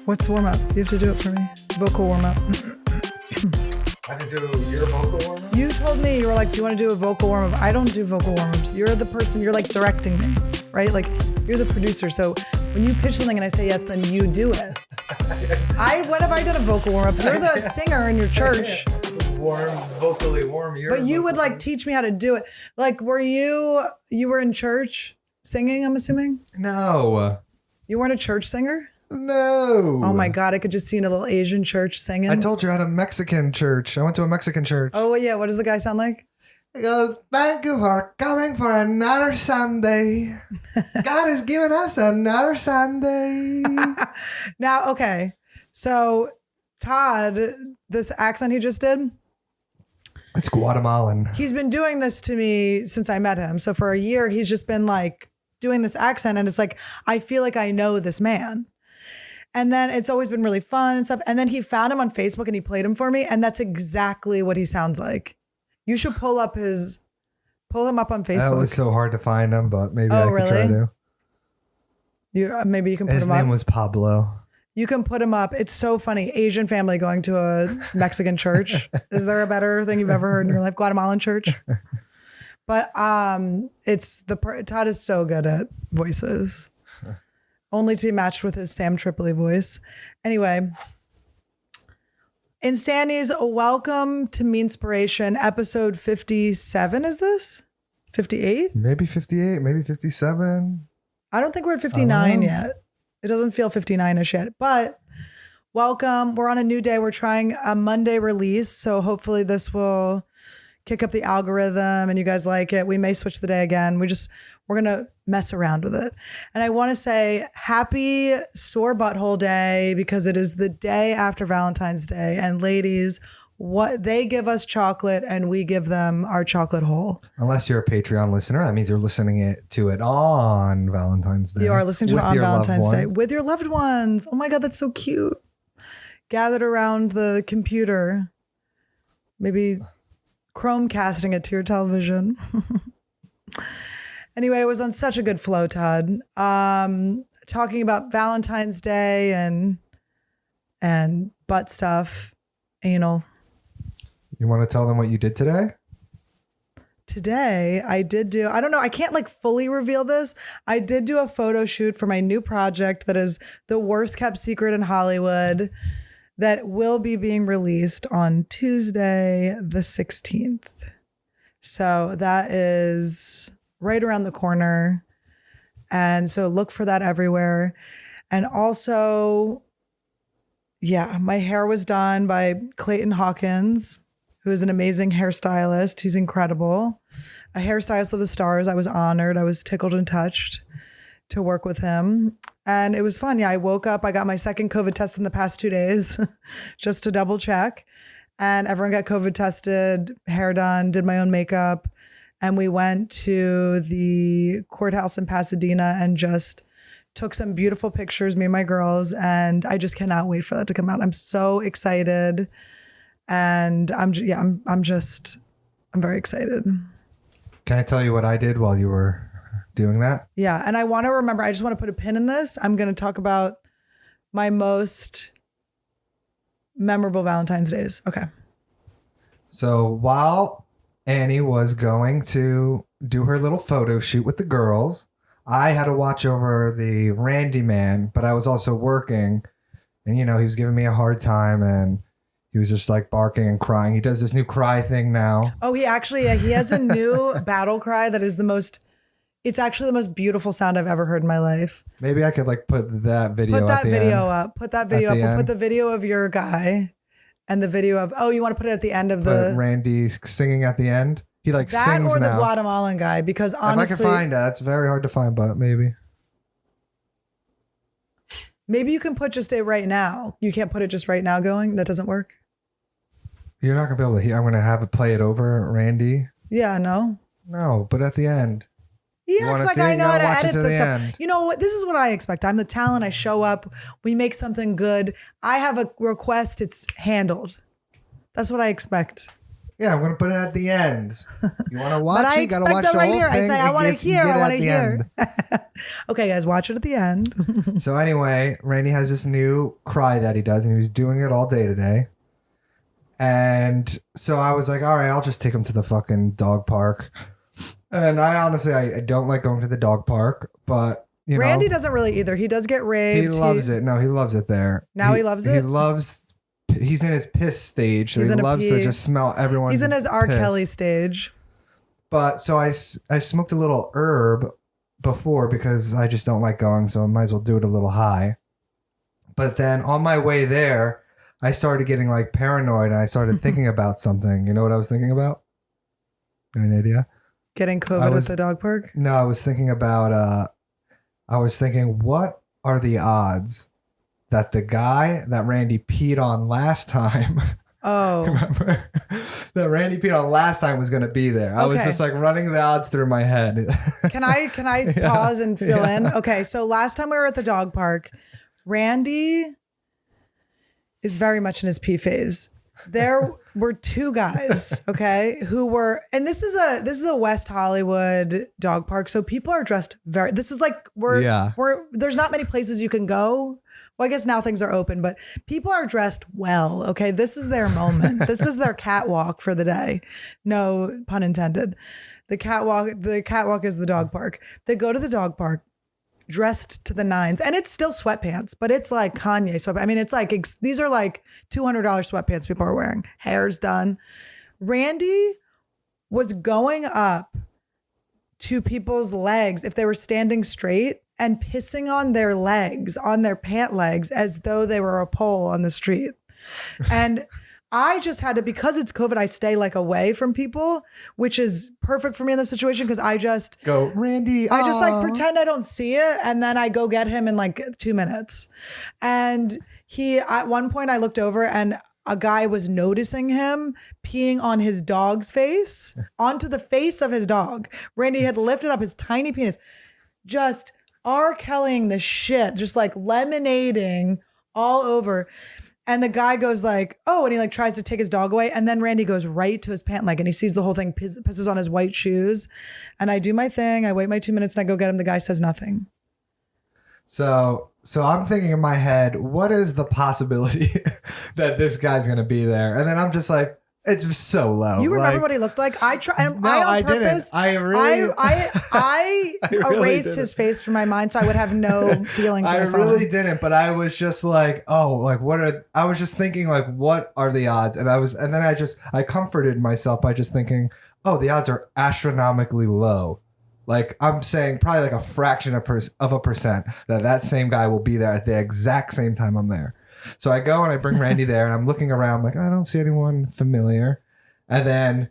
What's warm up? You have to do it for me. Vocal warm up. I have to do your vocal warm up? You told me, you were like, do you want to do a vocal warm up? I don't do vocal warm ups. You're the person, you're like directing me, right? Like you're the producer. So when you pitch something and I say yes, then you do it. When have I done a vocal warm up? You're the singer in your church. Vocally warm. But you would like teach me how to do it. Like, you were in church singing, I'm assuming? No. You weren't a church singer? No. Oh my God, I could just see in a little Asian church singing. I told you I had a Mexican church. I went to a Mexican church. Oh yeah, what does the guy sound like? He goes, thank you for coming for another Sunday. God has given us another Sunday. Now, okay. So Todd, this accent he just did. It's Guatemalan. He's been doing this to me since I met him. So for a year, he's just been like doing this accent. And it's like, I feel like I know this man. And then it's always been really fun and stuff. And then he found him on Facebook and he played him for me. And that's exactly what he sounds like. You should pull him up on Facebook. That was so hard to find him, but maybe I could try to. Maybe you can put him up. His name was Pablo. You can put him up. It's so funny. Asian family going to a Mexican church. Is there a better thing you've ever heard in your life? Guatemalan church. But Todd is so good at voices. Only to be matched with his Sam Tripoli voice. Anyway, Insandy's welcome to Meanspiration, episode 57. Is this 58? Maybe 58, maybe 57. I don't think we're at 59 yet. It doesn't feel 59-ish yet, but welcome. We're on a new day. We're trying a Monday release. So hopefully this will kick up the algorithm and you guys like it. We may switch the day again. We're going to mess around with it. And I want to say happy sore butthole day because it is the day after Valentine's Day. And ladies, what they give us chocolate and we give them our chocolate hole. Unless you're a Patreon listener, that means you're listening to it on Valentine's Day. You are listening to it on Valentine's Day with your loved ones. Oh my God, that's so cute. Gathered around the computer, maybe Chromecasting it to your television. Anyway, it was on such a good flow, Todd. Talking about Valentine's Day and butt stuff, anal. You want to tell them what you did today? Today, I don't know, I can't like fully reveal this. I did do a photo shoot for my new project that is the worst kept secret in Hollywood that will be being released on Tuesday, the 16th. So that is right around the corner. And so look for that everywhere. And also, yeah, my hair was done by Clayton Hawkins, who is an amazing hairstylist. He's incredible. A hairstylist of the stars. I was honored. I was tickled and touched to work with him. And it was fun. Yeah, I woke up. I got my second COVID test in the past 2 days just to double check. And everyone got COVID tested, hair done, did my own makeup. And we went to the courthouse in Pasadena and just took some beautiful pictures, me and my girls. And I just cannot wait for that to come out. I'm so excited. And I'm very excited. Can I tell you what I did while you were doing that? Yeah. And I want to remember, I just want to put a pin in this. I'm going to talk about my most memorable Valentine's days. Okay. So while Annie was going to do her little photo shoot with the girls, I had to watch over the Randy man, but I was also working and, he was giving me a hard time and he was just like barking and crying. He does this new cry thing now. Oh, he has a new battle cry that is it's actually the most beautiful sound I've ever heard in my life. Maybe I could like put that video up. Put that video up. We'll put the video of your guy and the video of, you want to put it at the end of the... Randy singing at the end? He like sings now. That or the Guatemalan guy, because honestly... If I can find that, it's very hard to find, but maybe. Maybe you can put just it right now. You can't put it just right now going? That doesn't work? You're not going to be able to hear. I'm going to have it play it over, Randy. Yeah, no. No, but at the end. Yeah, it's like I know how to edit this stuff. You know what? This is what I expect. I'm the talent. I show up. We make something good. I have a request. It's handled. That's what I expect. Yeah, I'm gonna put it at the end. You want to watch But I it? Gotta expect watch them the right whole here. I thing. say, I It want to gets- hear. get I it want at to the hear. end. Okay, guys, watch it at the end. So anyway, Randy has this new cry that he does, and he was doing it all day today. And so I was like, all right, I'll just take him to the fucking dog park. And I honestly, I don't like going to the dog park, but you Randy know, doesn't really either. He does get raped. he loves it. No, he loves it there. Now he loves it? He loves. He's in his piss stage, so He's he in a loves to pee. just smell everyone's. He's in his R. piss. Kelly stage. But so I smoked a little herb before because I just don't like going, so I might as well do it a little high. But then on my way there, I started getting like paranoid, and I started thinking about something. You know what I was thinking about? Any idea? Getting COVID at the dog park? No, I was thinking about. I was thinking, what are the odds that the guy that Randy peed on last time? Oh, Remember that Randy peed on last time was going to be there. I was Okay. just like running the odds through my head. can I Yeah. pause and fill Yeah. in? Okay, so last time we were at the dog park, Randy is very much in his pee phase. There were two guys, okay, who were, and this is a West Hollywood dog park, so people are dressed very. This is like Yeah. there's not many places you can go. Well, I guess now things are open, but people are dressed well. Okay, this is their moment. This is their catwalk for the day. No pun intended. The catwalk is the dog park. They go to the dog park dressed to the nines, and it's still sweatpants, but it's like Kanye sweatpants. I mean, it's like these are like $200 sweatpants people are wearing. Hair's done. Randy was going up to people's legs if they were standing straight and pissing on their legs, on their pant legs, as though they were a pole on the street. And I just had to, because it's COVID, I stay like away from people, which is perfect for me in this situation because I just Go, Randy. I just like aw." pretend I don't see it, and then I go get him in like 2 minutes. And at one point I looked over and a guy was noticing him peeing on his dog's face, onto the face of his dog. Randy had lifted up his tiny penis, just R. Kellying the shit, just like lemonading all over. And the guy goes like, oh, and he like tries to take his dog away. And then Randy goes right to his pant leg and he sees the whole thing, pisses on his white shoes. And I do my thing. I wait my 2 minutes and I go get him. The guy says nothing. So I'm thinking in my head, what is the possibility that this guy's going to be there? And then I'm just like, it's so low. You remember Like, what he looked like? I try. And No, I I on purpose. didn't. I really. I really erased didn't. his face from my mind so I would have no feelings. When I I saw really him. didn't, but I was just like, oh, like I was just thinking like, what are the odds? And then I comforted myself by just thinking, oh, the odds are astronomically low. Like I'm saying probably like a fraction of a percent that same guy will be there at the exact same time I'm there. So I go and I bring Randy there and I'm looking around like, I don't see anyone familiar. And then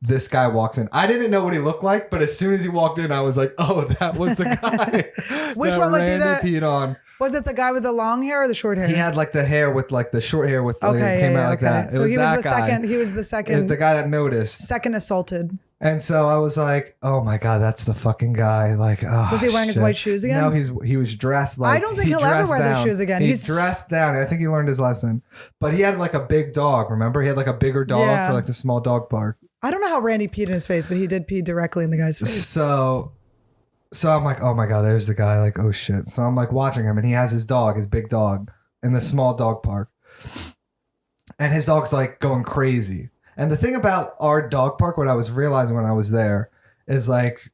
this guy walks in. I didn't know what he looked like, but as soon as he walked in, I was like, oh, that was the guy. Which that one was he Randy peed on. Was it the guy with the long hair or the short hair? He had like the hair with like the short hair with like, it came out like that. It So he was that the guy. second. He was the second. The guy that noticed. Second assaulted. And so I was like, oh my God, that's the fucking guy. Like, oh, Was he wearing his shit. white shoes again? No, he was dressed like. I don't think he he'll ever dressed wear those down. shoes again. He's dressed down. I think he learned his lesson. But he had like a big dog, remember? He had like a bigger dog Yeah. for like the small dog park. I don't know how Randy peed in his face, but he did pee directly in the guy's face. So I'm like, oh my God, there's the guy. Like, oh shit. So I'm like watching him and he has his dog, his big dog in the small dog park. And his dog's like going crazy. And the thing about our dog park, what I was realizing when I was there is like,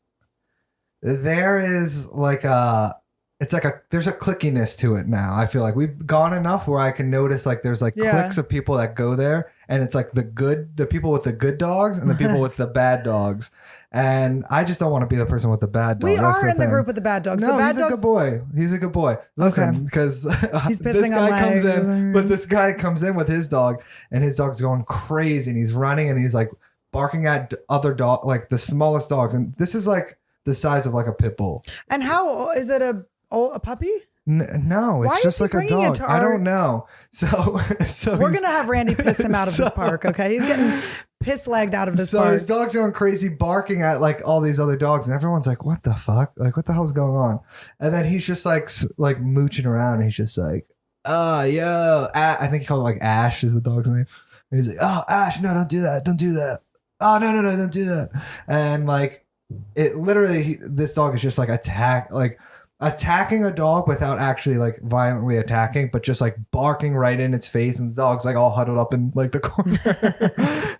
there is like there's a clickiness to it now. I feel like we've gone enough where I can notice like there's like Yeah. cliques of people that go there and it's like the people with the good dogs and the people with the bad dogs. And I just don't want to be the person with the bad dog. We That's are in the thing. group with the bad dogs. No, the bad he's dogs. a good boy. He's a good boy. Listen, because He's this pissing guy on comes legs. in, but this guy comes in with his dog, and his dog's going crazy, and he's running, and he's like barking at other dog, like the smallest dogs, and this is like the size of like a pit bull. And how is it a puppy? No, it's Why is just he like a bringing it dog. to I our- don't know. So We're he's- gonna have Randy piss him out of this So- park. Okay, he's getting piss lagged out of this So park. his dog's going crazy, barking at like all these other dogs, and everyone's like, "What the fuck? Like, what the hell's going on?" And then he's just like mooching around. And he's just like, "Oh, yo," I think he called it like Ash is the dog's name. And he's like, oh, Ash, no, don't do that. Don't do that. Oh, no, don't do that. And like, it literally, this dog is just like attacking a dog without actually like violently attacking, but just like barking right in its face, and the dog's like all huddled up in like the corner.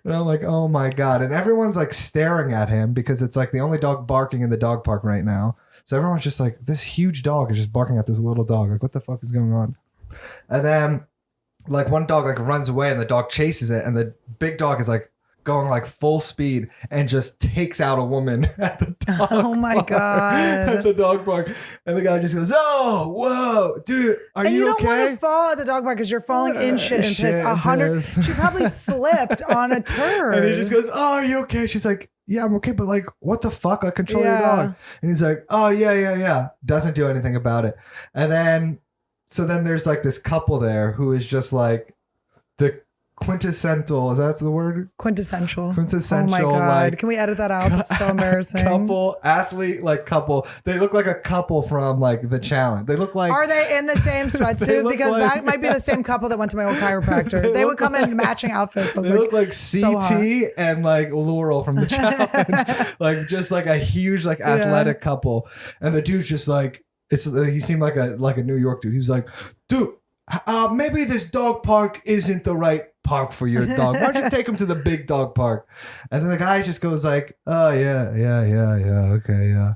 And I'm like, oh my God. And everyone's like staring at him because it's like the only dog barking in the dog park right now. So everyone's just like, this huge dog is just barking at this little dog. Like, what the fuck is going on? And then like one dog like runs away and the dog chases it, and the big dog is like going like full speed and just takes out a woman at the dog Oh my God. at the dog park. And the guy just goes, oh, whoa, dude, are and you don't okay? want to fall at the dog park because you're falling in shit and piss. 100. She probably slipped on a turd. And he just goes, oh, are you okay? She's like, yeah, I'm okay, but like, what the fuck? Like, control your dog. And he's like, oh, yeah. Doesn't do anything about it. And then, so then there's like this couple there who is just like the quintessential, is that the word? Quintessential. Oh my God. Like, can we edit that out? It's so embarrassing. Couple. They look like a couple from like the challenge. They look like. Are they in the same sweatsuit? Because that might be the same couple that went to my old chiropractor. They would come in matching outfits. I was they look like so CT and like Laurel from the challenge. Like just like a huge like athletic couple. And the dude's just like, he seemed like a New York dude. He's like, dude, maybe this dog park isn't the right park for your dog. Why don't you take him to the big dog park? And then the guy just goes like, oh yeah, okay, yeah.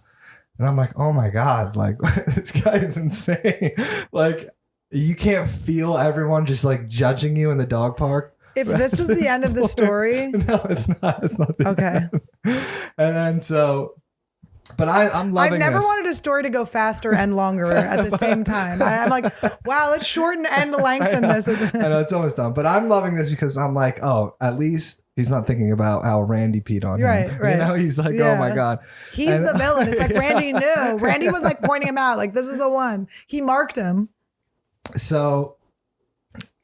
And I'm like, oh my God, like this guy is insane. Like you can't feel everyone just like judging you in the dog park. If this is the end of the story. No, it's not. It's not. Okay. And then so, but I'm loving. I've never this. wanted a story to go faster and longer at the same time. I'm like, wow, let's shorten and lengthen this. I know it's almost done, but I'm loving this because I'm like, oh, at least he's not thinking about how Randy peed on him. Right. You know, he's like, oh my God. He's the villain. It's like Randy knew. Randy was like pointing him out. Like, this is the one. He marked him. So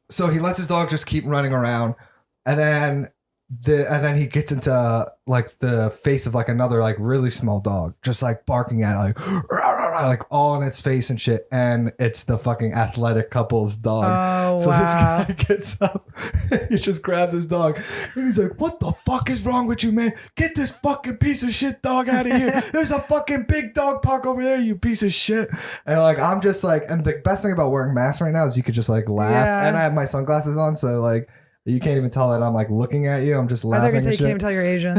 he lets his dog just keep running around, and then he gets into like the face of like another like really small dog, just like barking at it, like all in its face and shit. And it's the fucking athletic couple's dog. Oh, so wow. this guy gets up, and he just grabs his dog, and he's like, "What the fuck is wrong with you, man? Get this fucking piece of shit dog out of here! There's a fucking big dog park over there, you piece of shit!" And like I'm just like, and the best thing about wearing masks right now is you could just like laugh, and I have my sunglasses on, so like. You can't even tell that I'm like looking at you. I'm just laughing. I thought you said you can't even tell you're Asian.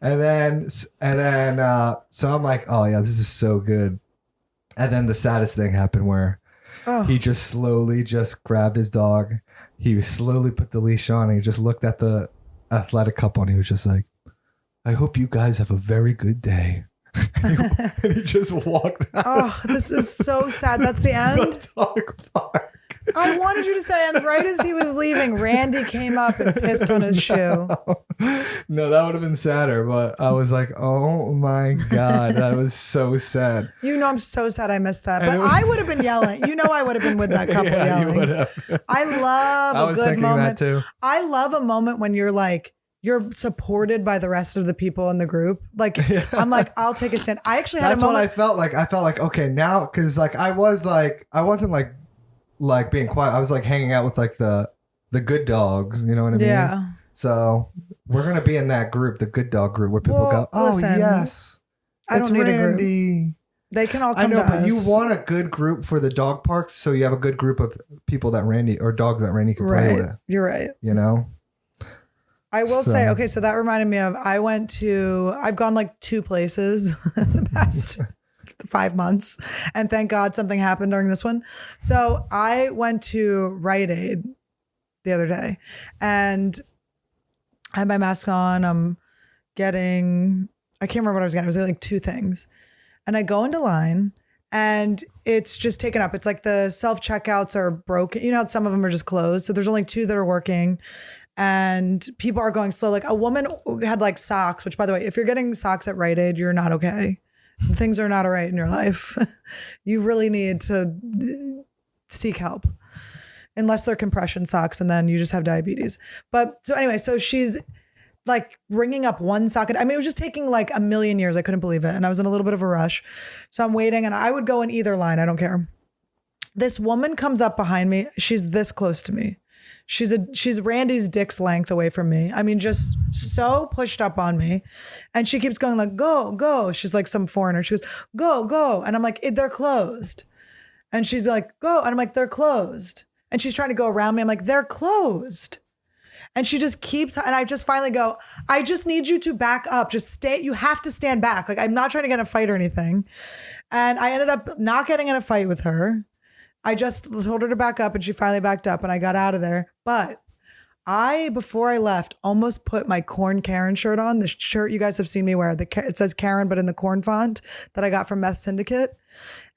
and then, so I'm like, oh yeah, this is so good. And then the saddest thing happened where he just slowly just grabbed his dog. He slowly put the leash on, and he just looked at the athletic couple, and he was just like, I hope you guys have a very good day. And he just walked out. Oh, this is so sad. That's the end. The dog park. I wanted you to say, and right as he was leaving, Randy came up and pissed on his shoe. No, that would have been sadder, but I was like, oh my God, that was so sad. You know, I'm so sad I missed that. But I would have been yelling. You know, I would have been with that couple yelling. You would have. I love a good moment. That too. I love a moment when you're like, you're supported by the rest of the people in the group. Like, I'm like, I'll take a stand. I actually had a moment. That's what I felt like. I felt like, okay, now, because like I wasn't like being quiet. I was like hanging out with like the good dogs, you know what I mean? Yeah. So we're gonna be in that group, the good dog group, where people go, "Oh listen, yes, I don't need Randy." A group. They can all come. I know, to but us. you want a good group for the dog parks, so you have a good group of people that Randy or dogs that Randy can play with. You're right. You know. I will say, okay, so that reminded me of I've gone like 2 places in the past 5 months, and thank God something happened during this one. So I went to Rite Aid the other day, and I had my mask on. I can't remember what I was getting. It was like 2 things, and I go into line, and it's just taken up. It's like the self-checkouts are broken. You know, some of them are just closed. So there's only 2 that are working. And people are going slow. Like a woman had like socks, which by the way, if you're getting socks at Rite Aid, you're not okay. Things are not all right in your life. You really need to seek help. Unless they're compression socks, and then you just have diabetes. But so anyway, so she's like ringing up one socket. I mean, it was just taking like a million years. I couldn't believe it. And I was in a little bit of a rush. So I'm waiting, and I would go in either line. I don't care. This woman comes up behind me. She's this close to me. She's Randy's dick's length away from me. I mean, just so pushed up on me. And she keeps going like, go, go. She's like some foreigner. She goes, go, go. And I'm like, they're closed. And she's like, go. And I'm like, they're closed. And she's trying to go around me. I'm like, they're closed. And she just keeps, and I just finally go, I just need you to back up. Just stay, you have to stand back. Like, I'm not trying to get in a fight or anything. And I ended up not getting in a fight with her. I just told her to back up and she finally backed up and I got out of there. But before I left, almost put my Corn Karen shirt on. The shirt you guys have seen me wear. It says Karen, but in the corn font that I got from Meth Syndicate.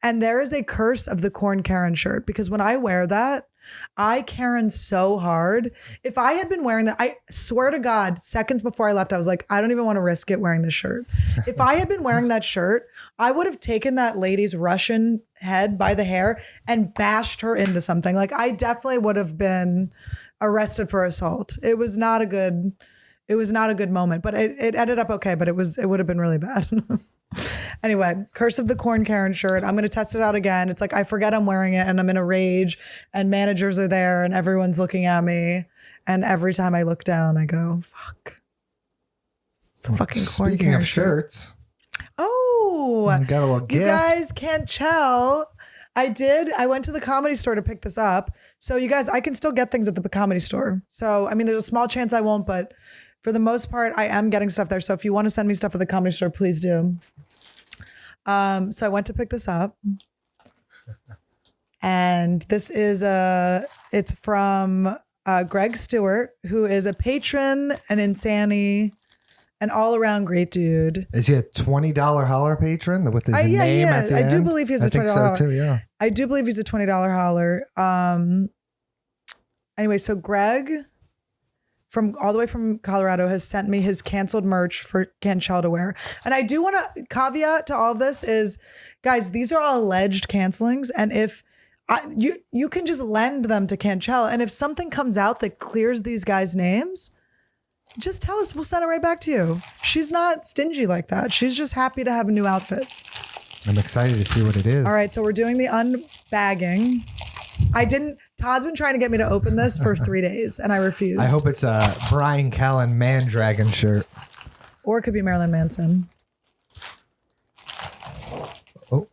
And there is a curse of the Corn Karen shirt because when I wear that, I Karen so hard. If I had been wearing that, I swear to God, seconds before I left, I was like, I don't even want to risk it wearing this shirt. If I had been wearing that shirt, I would have taken that lady's Russian head by the hair and bashed her into something. Like I definitely would have been arrested for assault. It was not a good moment, but it ended up okay, but it would have been really bad. Anyway, curse of the Corn Karen shirt. I'm going to test it out again. It's like I forget I'm wearing it and I'm in a rage and managers are there and everyone's looking at me. And every time I look down, I go, fuck. It's the fucking Corn Speaking Karen of shirts. Oh, You got a little you gift. guys can't tell. I went to the Comedy Store to pick this up. So you guys, I can still get things at the Comedy Store. So, I mean, there's a small chance I won't, but for the most part, I am getting stuff there. So if you want to send me stuff at the Comedy Store, please do. So I went to pick this up. And this is it's from Greg Stewart, who is a patron, an Insanity, an all-around great dude. Is he a $20 holler patron with his Yeah, name at the I end? do believe he's a $20 holler. I think so too, yeah. I do believe he's a $20 holler. Anyway, so Greg from all the way from Colorado has sent me his canceled merch for Canchel to wear. And I do want to caveat to all of this is, guys, these are all alleged cancelings. And if you can just lend them to Canchel. And if something comes out that clears these guys' names, just tell us. We'll send it right back to you. She's not stingy like that. She's just happy to have a new outfit. I'm excited to see what it is. All right, so we're doing the unbagging. Todd's been trying to get me to open this for 3 days, and I refused. I hope it's a Brian Callen Mandragon shirt. Or it could be Marilyn Manson. Oh.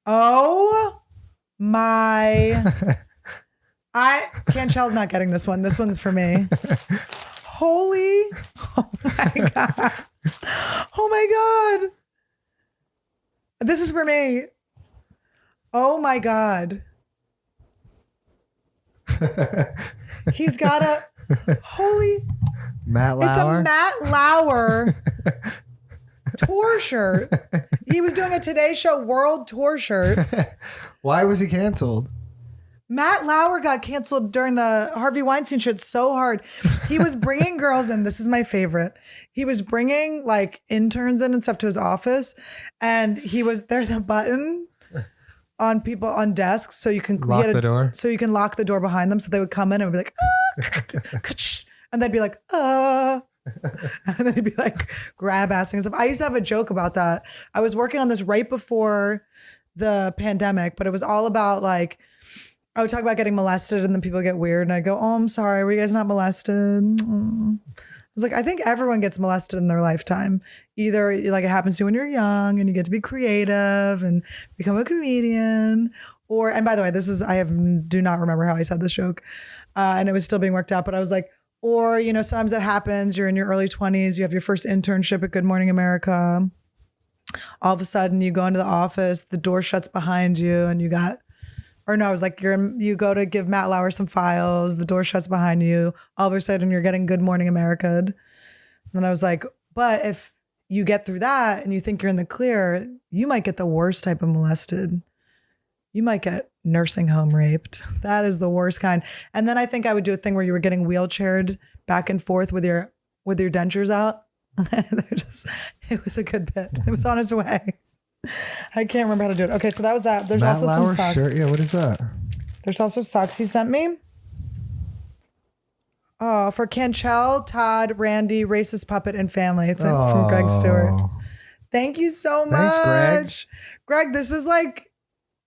Oh my. Canchel's not getting this one. This one's for me. Holy. Oh my God. Oh my God. This is for me. Oh my God. He's got a holy Matt Lauer. It's a Matt Lauer tour shirt. He was doing a Today Show World Tour shirt. Why was he canceled? Matt Lauer got canceled during the Harvey Weinstein shit so hard. He was bringing girls in. This is my favorite. He was bringing like interns in and stuff to his office. And there's a button on people on desks so you can lock the door. So you can lock the door behind them. So they would come in and be like, and they'd be like, and then he'd be like grab assing and stuff. I used to have a joke about that. I was working on this right before the pandemic, but it was all about like, I would talk about getting molested and then people get weird. And I'd go, oh, I'm sorry. Were you guys not molested? I was like, I think everyone gets molested in their lifetime. Either like it happens to you when you're young and you get to be creative and become a comedian. Or, and by the way, do not remember how I said this joke. And it was still being worked out. But I was like, or, sometimes that happens. You're in your early 20s. You have your first internship at Good Morning America. All of a sudden you go into the office, the door shuts behind you and I was like, you go to give Matt Lauer some files, the door shuts behind you, all of a sudden you're getting Good Morning America. And then I was like, but if you get through that and you think you're in the clear, you might get the worst type of molested. You might get nursing home raped. That is the worst kind. And then I think I would do a thing where you were getting wheelchaired back and forth with your dentures out. It was a good bit. It was on its way. I can't remember how to do it. Okay, so that was that. There's Matt also Lauer some socks. shirt? Yeah, what is that? There's also socks he sent me. Oh, for Canchel, Todd, Randy, Racist Puppet, and Family. It's from Greg Stewart. Thank you so much. Thanks, Greg. Greg, this is like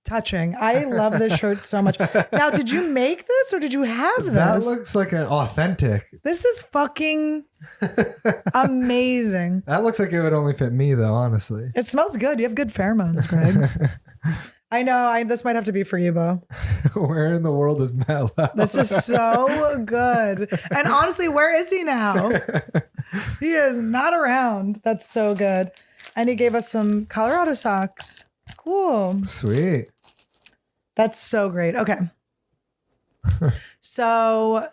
touching. I love this shirt so much. Now, did you make this or did you have this? That looks like an authentic. This is fucking amazing. That looks like it would only fit me, though, honestly. It smells good. You have good pheromones, Greg. I know. This might have to be for you, Bo. Where in the world is Mello? This is so good. And honestly, where is he now? He is not around. That's so good. And he gave us some Colorado socks. Cool. Sweet. That's so great. Okay. So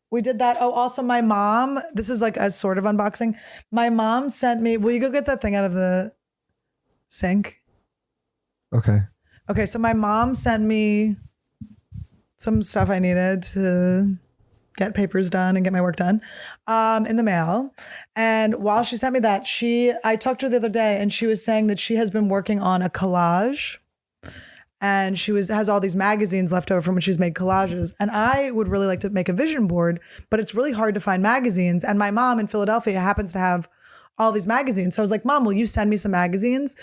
we did that. Oh, also my mom, this is like a sort of unboxing. My mom sent me, will you go get that thing out of the sink? Okay. Okay. So my mom sent me some stuff I needed to get papers done and get my work done in the mail. And while she sent me that, I talked to her the other day and she was saying that she has been working on a collage and she has all these magazines left over from when she's made collages. And I would really like to make a vision board, but it's really hard to find magazines. And my mom in Philadelphia happens to have all these magazines. So I was like, Mom, will you send me some magazines?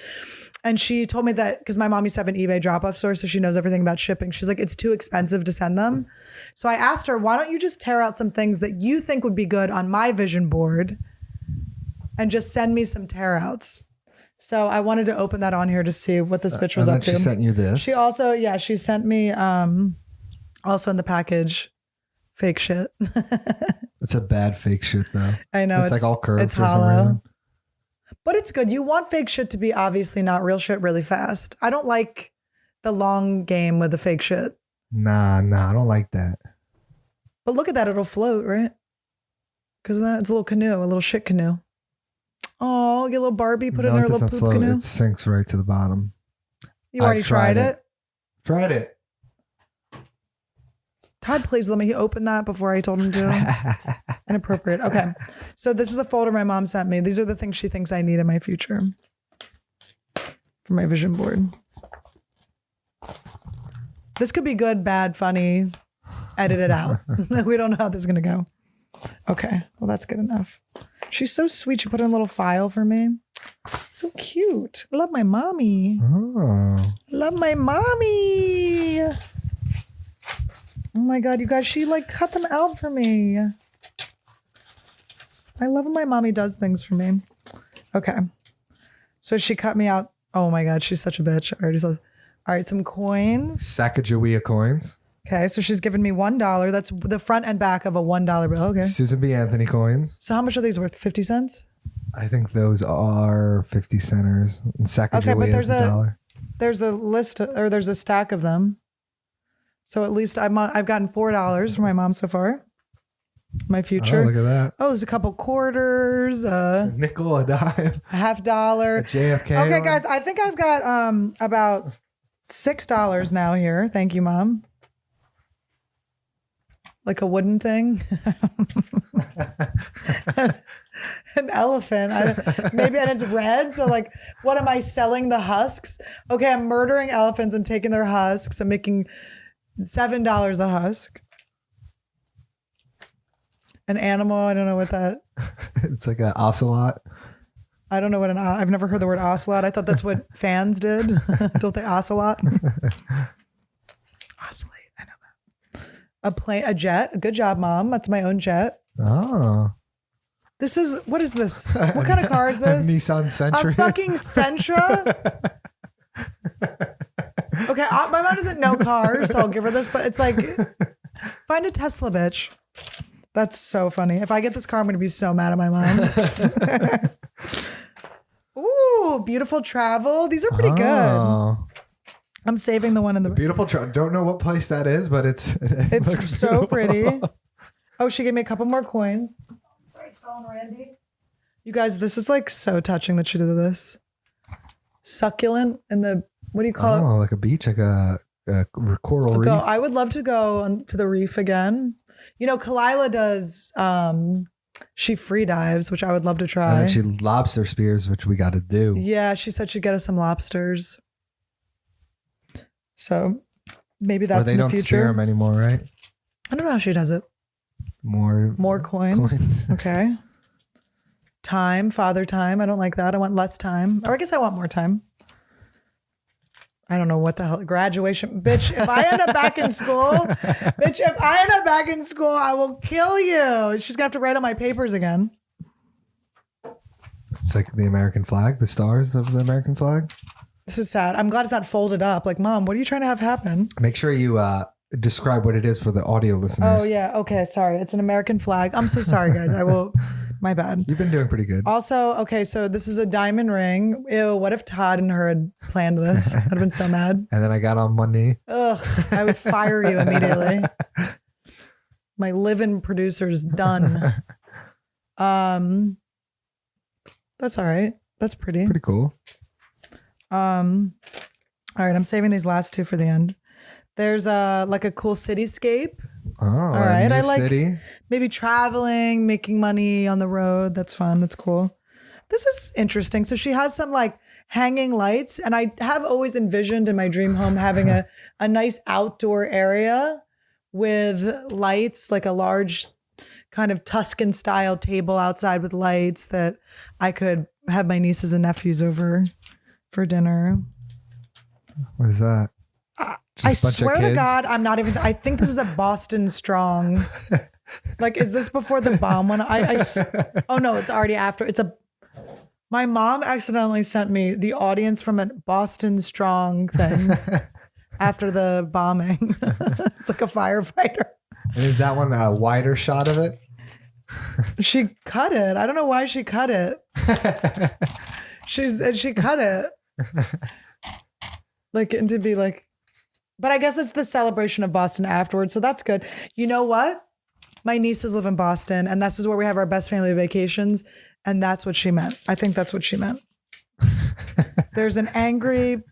And she told me that because my mom used to have an eBay drop-off store, so she knows everything about shipping. She's like, it's too expensive to send them. So I asked her, why don't you just tear out some things that you think would be good on my vision board and just send me some tear outs. So I wanted to open that on here to see what this bitch was up to. She sent you this. She also, she sent me also in the package fake shit. It's a bad fake shit though. I know. It's like all curved. It's hollow. But it's good. You want fake shit to be obviously not real shit really fast. I don't like the long game with the fake shit. Nah, I don't like that. But look at that. It'll float, right? Because it's a little canoe, a little shit canoe. Oh, get a little Barbie, put it in her little poop canoe. It sinks right to the bottom. You already tried it? Tried it. Todd, please let me open that before I told him to. Inappropriate. Okay. So this is the folder my mom sent me. These are the things she thinks I need in my future for my vision board. This could be good, bad, funny. Edit it out. We don't know how this is going to go. Okay. Well, that's good enough. She's so sweet. She put in a little file for me. So cute. I love my mommy. Oh. Love my mommy. Oh my God, you guys, she like cut them out for me. I love when my mommy does things for me. Okay. So she cut me out. Oh my God, she's such a bitch. I already says. All right, some coins. Sacagawea coins. Okay, so she's given me $1. That's the front and back of a $1 bill. Okay. Susan B. Anthony coins. So how much are these worth? 50 cents? I think those are 50 centers. And Sacagawea okay, but is $1. There's a list or there's a stack of them. So at least I've gotten $4 from my mom so far. My future. Oh, look at that. Oh, there's a couple quarters. A nickel, a dime. A $50. A JFK. Okay, one. guys, I think I've got about $6 now here. Thank you, Mom. Like a wooden thing. An elephant. Maybe, and it's red. So like, what am I selling the husks? Okay, I'm murdering elephants. I'm taking their husks. I'm making $7 a husk. An animal. I don't know what that. It's like an ocelot. I don't know what I've never heard the word ocelot. I thought that's what fans did. Don't they ocelot? Oscillate. I know that. A plane, a jet. Good job, Mom. That's my own jet. Oh. What is this? What kind of car is this? Nissan Sentra. A fucking Sentra? Okay, my mom doesn't know cars, so I'll give her this, but it's like, find a Tesla, bitch. That's so funny. If I get this car, I'm going to be so mad at my mom. Ooh, beautiful travel. These are pretty good. I'm saving the one in the beautiful travel. Don't know what place that is, but it's so pretty. Oh, she gave me a couple more coins. Sorry, it's falling, Randy. You guys, this is like so touching that she did this. Succulent in the, what do you call it? Oh, like a beach, like a coral reef. I would love to go to the reef again. You know, Kalila does, she free dives, which I would love to try. And she lobster spears, which we got to do. Yeah, she said she'd get us some lobsters. So maybe that's in the future. They don't spear them anymore, right? I don't know how she does it. More coins. Okay. Time, father time. I don't like that. I want less time. Or I guess I want more time. I don't know what the hell, graduation. Bitch, if I end up back in school, I will kill you. She's going to have to write on my papers again. It's like the American flag, the stars of the American flag. This is sad. I'm glad it's not folded up. Like, Mom, what are you trying to have happen? Make sure you describe what it is for the audio listeners. Oh, yeah. Okay. Sorry. It's an American flag. I'm so sorry, guys. I will. My bad. You've been doing pretty good. Also, okay, so this is a diamond ring. Ew, what if Todd and her had planned this? I'd have been so mad. And then I got on one knee. Ugh, I would fire you immediately. My live-in producer's done. That's all right. That's pretty. Pretty cool. All right, I'm saving these last two for the end. There's like a cool cityscape. Oh, all right. I like city. Maybe traveling, making money on the road. That's fun. That's cool. This is interesting. So she has some like hanging lights, and I have always envisioned in my dream home having a nice outdoor area with lights, like a large kind of Tuscan style table outside with lights that I could have my nieces and nephews over for dinner. What is that? I swear to God, I'm not even. I think this is a Boston Strong. Like, is this before the bomb one? Oh no, it's already after. My mom accidentally sent me the audience from a Boston Strong thing after the bombing. It's like a firefighter. And is that one a wider shot of it? She cut it. I don't know why she cut it. She cut it. Like, and to be like. But I guess it's the celebration of Boston afterwards. So that's good. You know what? My nieces live in Boston, and this is where we have our best family vacations. And that's what she meant. I think that's what she meant. There's an angry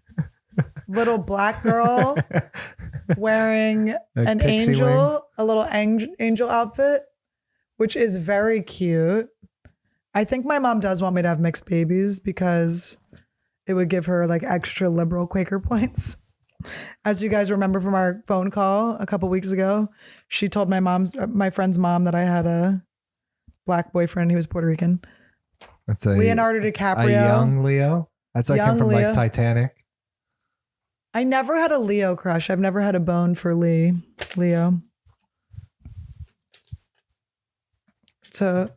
little black girl wearing an angel, wing. A little angel outfit, which is very cute. I think my mom does want me to have mixed babies because it would give her like extra liberal Quaker points. As you guys remember from our phone call a couple weeks ago, she told my friend's mom that I had a black boyfriend. He was Puerto Rican. That's Leonardo DiCaprio. A young Leo. That's like him from Leo. Like Titanic. I never had a Leo crush. I've never had a bone for Leo. It's a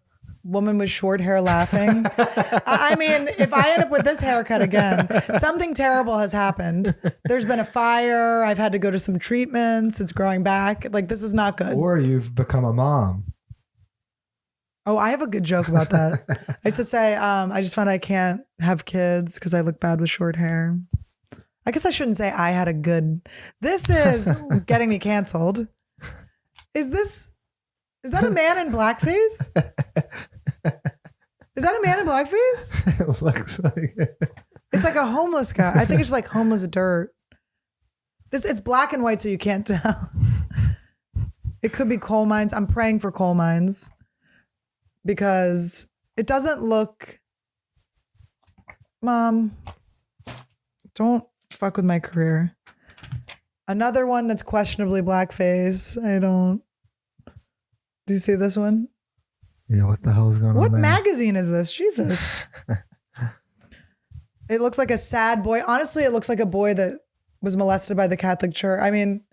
woman with short hair laughing. I mean, if I end up with this haircut again, something terrible has happened. There's been a fire. I've had to go to some treatments. It's growing back. Like, this is not good. Or you've become a mom. Oh, I have a good joke about that. I used to say, I just found I can't have kids because I look bad with short hair. I guess I shouldn't say I had a good. This is getting me canceled. Is that a man in blackface? Is that a man in blackface? It looks like it. It's like a homeless guy. I think it's like homeless dirt. It's black and white, so you can't tell. It could be coal mines. I'm praying for coal mines because it doesn't look. Mom, don't fuck with my career. Another one that's questionably blackface. Do you see this one? Yeah, what the hell is going on What there? magazine is this? Jesus. It looks like a sad boy. Honestly, it looks like a boy that was molested by the Catholic Church. I mean,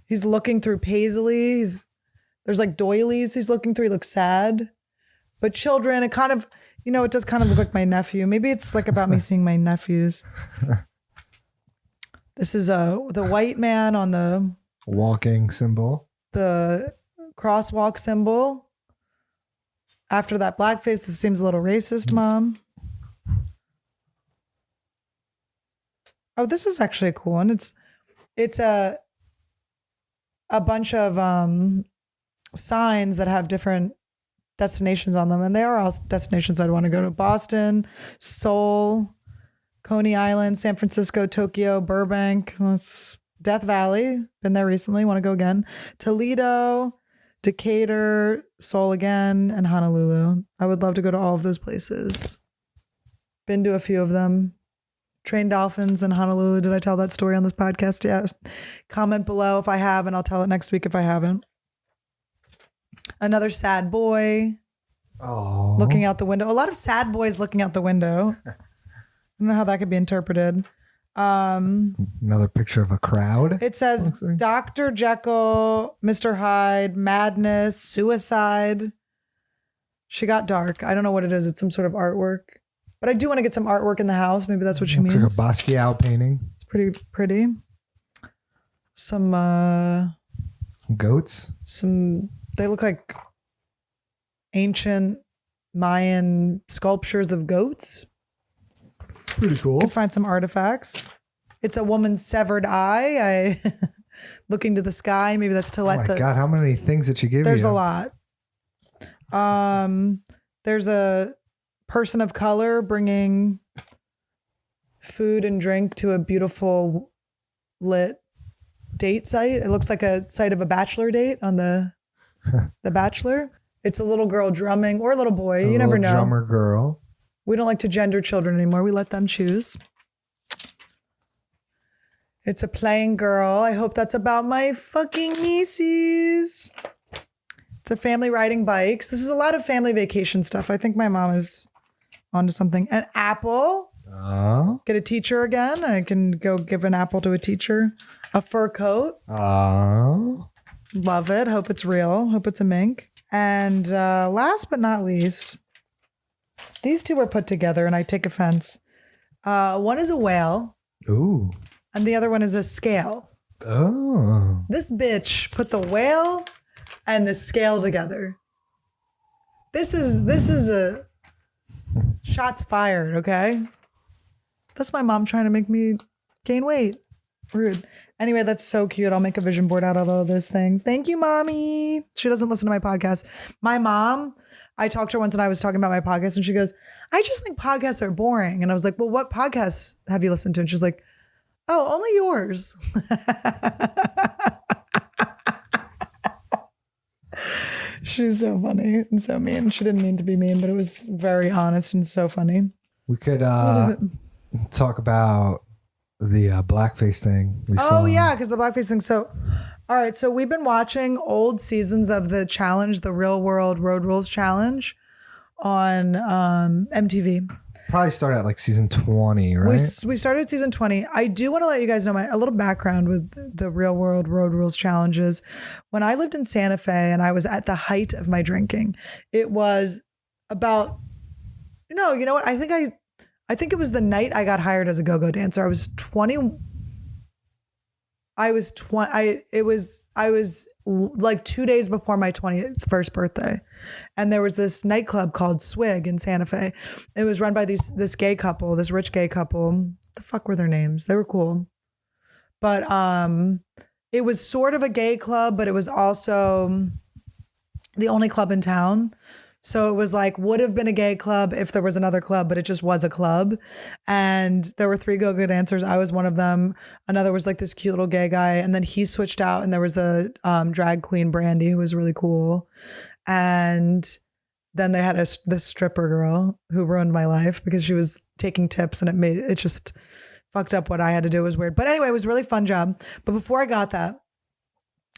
he's looking through paisley. There's like doilies he's looking through. He looks sad. But children, it kind of, it does kind of look like my nephew. Maybe it's like about me seeing my nephews. This is the white man on the walking symbol. The crosswalk symbol. After that blackface, this seems a little racist, Mom. Oh, this is actually a cool one. It's a bunch of signs that have different destinations on them, and they are all destinations I'd want to go to. Boston, Seoul, Coney Island, San Francisco, Tokyo, Burbank, Death Valley. Been there recently. Want to go again. Toledo, Decatur, Seoul again, and Honolulu. I would love to go to all of those places. Been to a few of them. Trained dolphins in Honolulu. Did I tell that story on this podcast? Yes. Comment below if I have, and I'll tell it next week if I haven't. Another sad boy. Oh. Looking out the window. A lot of sad boys looking out the window. I don't know how that could be interpreted. Another picture of a crowd. It says Dr. Jekyll, Mr. Hyde, madness, suicide. She got dark. I don't know what it is. It's some sort of artwork. But I do want to get some artwork in the house. Maybe that's what she means. Like a Basquiat painting. It's pretty pretty. Some goats. They look like ancient Mayan sculptures of goats. Pretty cool. You can find some artifacts. It's a woman's severed eye. Looking to the sky. Maybe that's to let Oh my God, how many things did she give you? There's a lot. There's a person of color bringing food and drink to a beautiful lit date site. It looks like a site of a bachelor date on the Bachelor. It's a little girl drumming or a little boy. You never know. Drummer girl. We don't like to gender children anymore. We let them choose. It's a playing girl. I hope that's about my fucking nieces. It's a family riding bikes. This is a lot of family vacation stuff. I think my mom is onto something. An apple. Oh. Get a teacher again. I can go give an apple to a teacher. A fur coat. Oh. Love it. Hope it's real. Hope it's a mink. And last but not least, these two were put together and I take offense. One is a whale. Ooh. And the other one is a scale. Oh. This bitch put the whale and the scale together. This is a shots fired, okay? That's my mom trying to make me gain weight. Rude. Anyway, that's so cute. I'll make a vision board out of all those things. Thank you, mommy. She doesn't listen to my podcast. My mom, I talked to her once and I was talking about my podcast and she goes, I just think podcasts are boring. And I was like, well, what podcasts have you listened to? And she's like, oh, only yours. She's so funny and so mean. She didn't mean to be mean, but it was very honest and so funny. We could talk about the blackface thing we saw. Oh, yeah, because the blackface thing. So, all right. So we've been watching old seasons of the challenge, the Real World Road Rules Challenge on MTV. Probably started at like season 20, right? We started season 20. I do want to let you guys know a little background with the Real World Road Rules Challenges. When I lived in Santa Fe and I was at the height of my drinking, it was about, you know what? I think it was the night I got hired as a go-go dancer. I was 20. I was like 2 days before my 21st birthday. And there was this nightclub called Swig in Santa Fe. It was run by this gay couple, this rich gay couple. The fuck were their names? They were cool. But it was sort of a gay club, but it was also the only club in town. So it was like, would have been a gay club if there was another club, but it just was a club. And there were 3 go-go dancers. I was one of them. Another was like this cute little gay guy. And then he switched out and there was a drag queen, Brandy, who was really cool. And then they had this stripper girl who ruined my life because she was taking tips and it just fucked up what I had to do. It was weird. But anyway, it was a really fun job. But before I got that,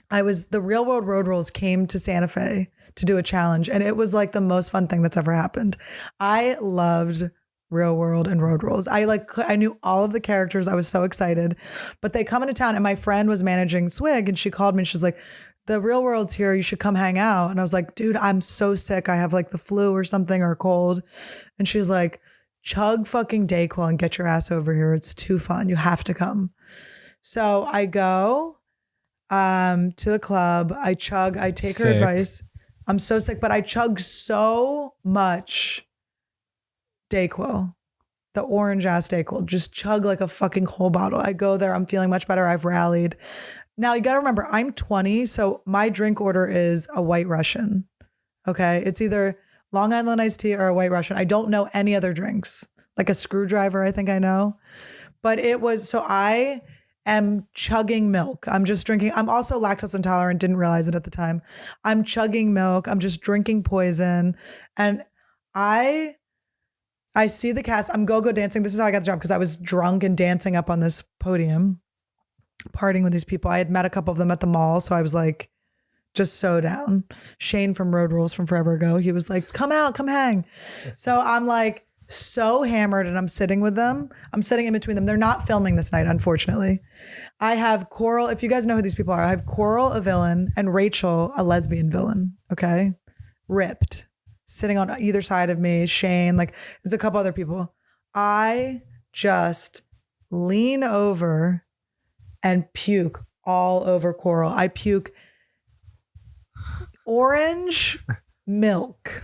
the Real World Road Rules came to Santa Fe to do a challenge. And it was like the most fun thing that's ever happened. I loved Real World and Road Rules. I knew all of the characters. I was so excited, but they come into town and my friend was managing Swig and she called me and she's like, the Real World's here. You should come hang out. And I was like, dude, I'm so sick. I have like the flu or something or a cold. And she's like, chug fucking Dayquil and get your ass over here. It's too fun. You have to come. So I go to the club. I take her advice. I'm so sick, but I chug so much Dayquil, the orange ass Dayquil, just chug like a fucking whole bottle. I go there. I'm feeling much better. I've rallied. Now you got to remember, I'm 20. So my drink order is a White Russian. Okay. It's either Long Island iced tea or a White Russian. I don't know any other drinks, like a screwdriver. I think I know, but I am chugging milk. I'm just drinking. I'm also lactose intolerant. Didn't realize it at the time. I'm chugging milk. I'm just drinking poison. And I see the cast. I'm go-go dancing. This is how I got the job because I was drunk and dancing up on this podium, partying with these people. I had met a couple of them at the mall. So I was like, just so down. Shane from Road Rules from forever ago. He was like, come out, come hang. So I'm like so hammered and I'm sitting with them. I'm sitting in between them. They're not filming this night, unfortunately. I have Coral, if you guys know who these people are, I have Coral, a villain, and Rachel, a lesbian villain. Okay. Ripped. Sitting on either side of me. Shane, like there's a couple other people. I just lean over and puke all over Coral. I puke orange milk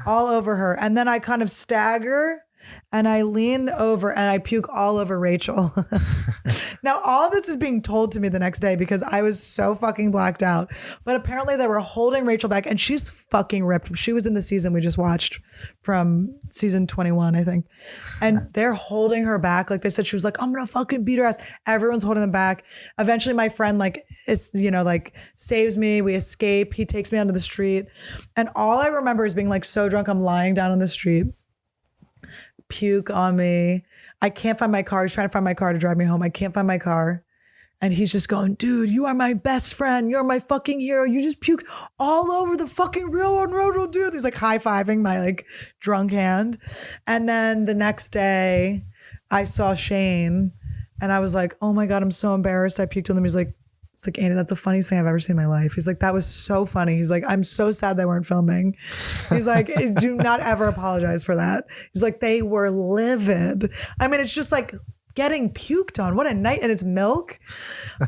all over her. And then I kind of stagger and I lean over and I puke all over Rachel. Now, all this is being told to me the next day because I was so fucking blacked out. But apparently they were holding Rachel back and she's fucking ripped. She was in the season we just watched from season 21, I think. And they're holding her back. Like they said, she was like, I'm going to fucking beat her ass. Everyone's holding them back. Eventually my friend like saves me. We escape. He takes me onto the street. And all I remember is being like so drunk. I'm lying down on the street. Puke on me. I can't find my car. He's trying to find my car to drive me home. I can't find my car. And he's just going, dude, you are my best friend. You're my fucking hero. You just puked all over the fucking real and road, dude. He's like high-fiving my like drunk hand. And then the next day I saw Shane and I was like, oh my God, I'm so embarrassed. I puked on him. He's like, it's like, Andy, that's the funniest thing I've ever seen in my life. He's like, that was so funny. He's like, I'm so sad they weren't filming. He's like, do not ever apologize for that. He's like, they were livid. I mean, it's just like getting puked on. What a night. And it's milk.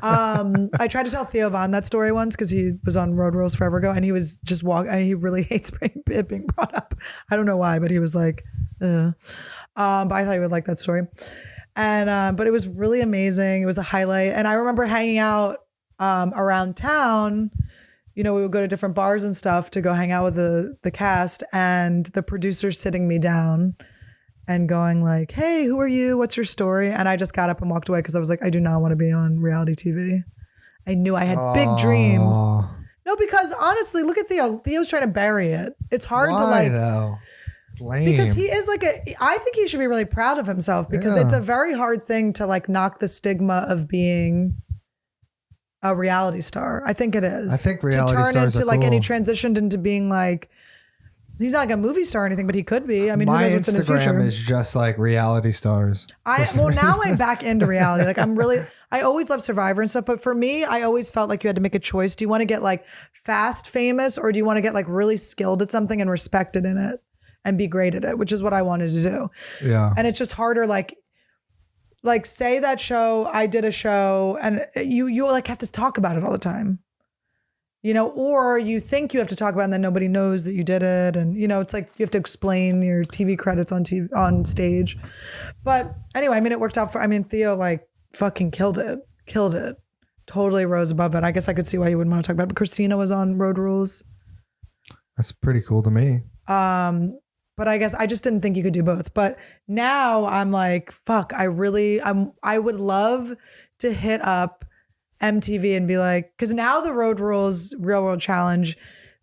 I tried to tell Theo Von that story once because he was on Road Rules forever ago and he was just he really hates it being brought up. I don't know why, but he was like, ugh. But I thought he would like that story. And, but it was really amazing. It was a highlight. And I remember hanging out around town. You know, we would go to different bars and stuff to go hang out with the cast and the producer sitting me down and going like, hey, who are you? What's your story? And I just got up and walked away because I was like, I do not want to be on reality TV. I knew I had big dreams. No, because honestly, look at Theo. Theo's trying to bury it. It's hard to like. Though? It's lame. Because he is like I think he should be really proud of himself because it's a very hard thing to like knock the stigma of being a reality star. I think it is. I think reality stars to turn into are like, cool. and he transitioned into being like, he's not like a movie star or anything, but he could be. I mean, my who knows what's in the future? Instagram is just like reality stars. Now I'm back into reality. Like I always love Survivor and stuff, but for me, I always felt like you had to make a choice. Do you want to get like fast famous or do you want to get like really skilled at something and respected in it and be great at it, which is what I wanted to do. Yeah. And it's just harder. Like say that show, I did a show and you like have to talk about it all the time, you know, or you think you have to talk about it and then nobody knows that you did it. And, you know, it's like you have to explain your TV credits on stage. But anyway, I mean, it worked out Theo like fucking killed it. Totally rose above it. I guess I could see why you wouldn't want to talk about it. But Christina was on Road Rules. That's pretty cool to me. But I guess I just didn't think you could do both. But now I'm like, fuck, I would love to hit up MTV and be like, because now the Road Rules Real World Challenge,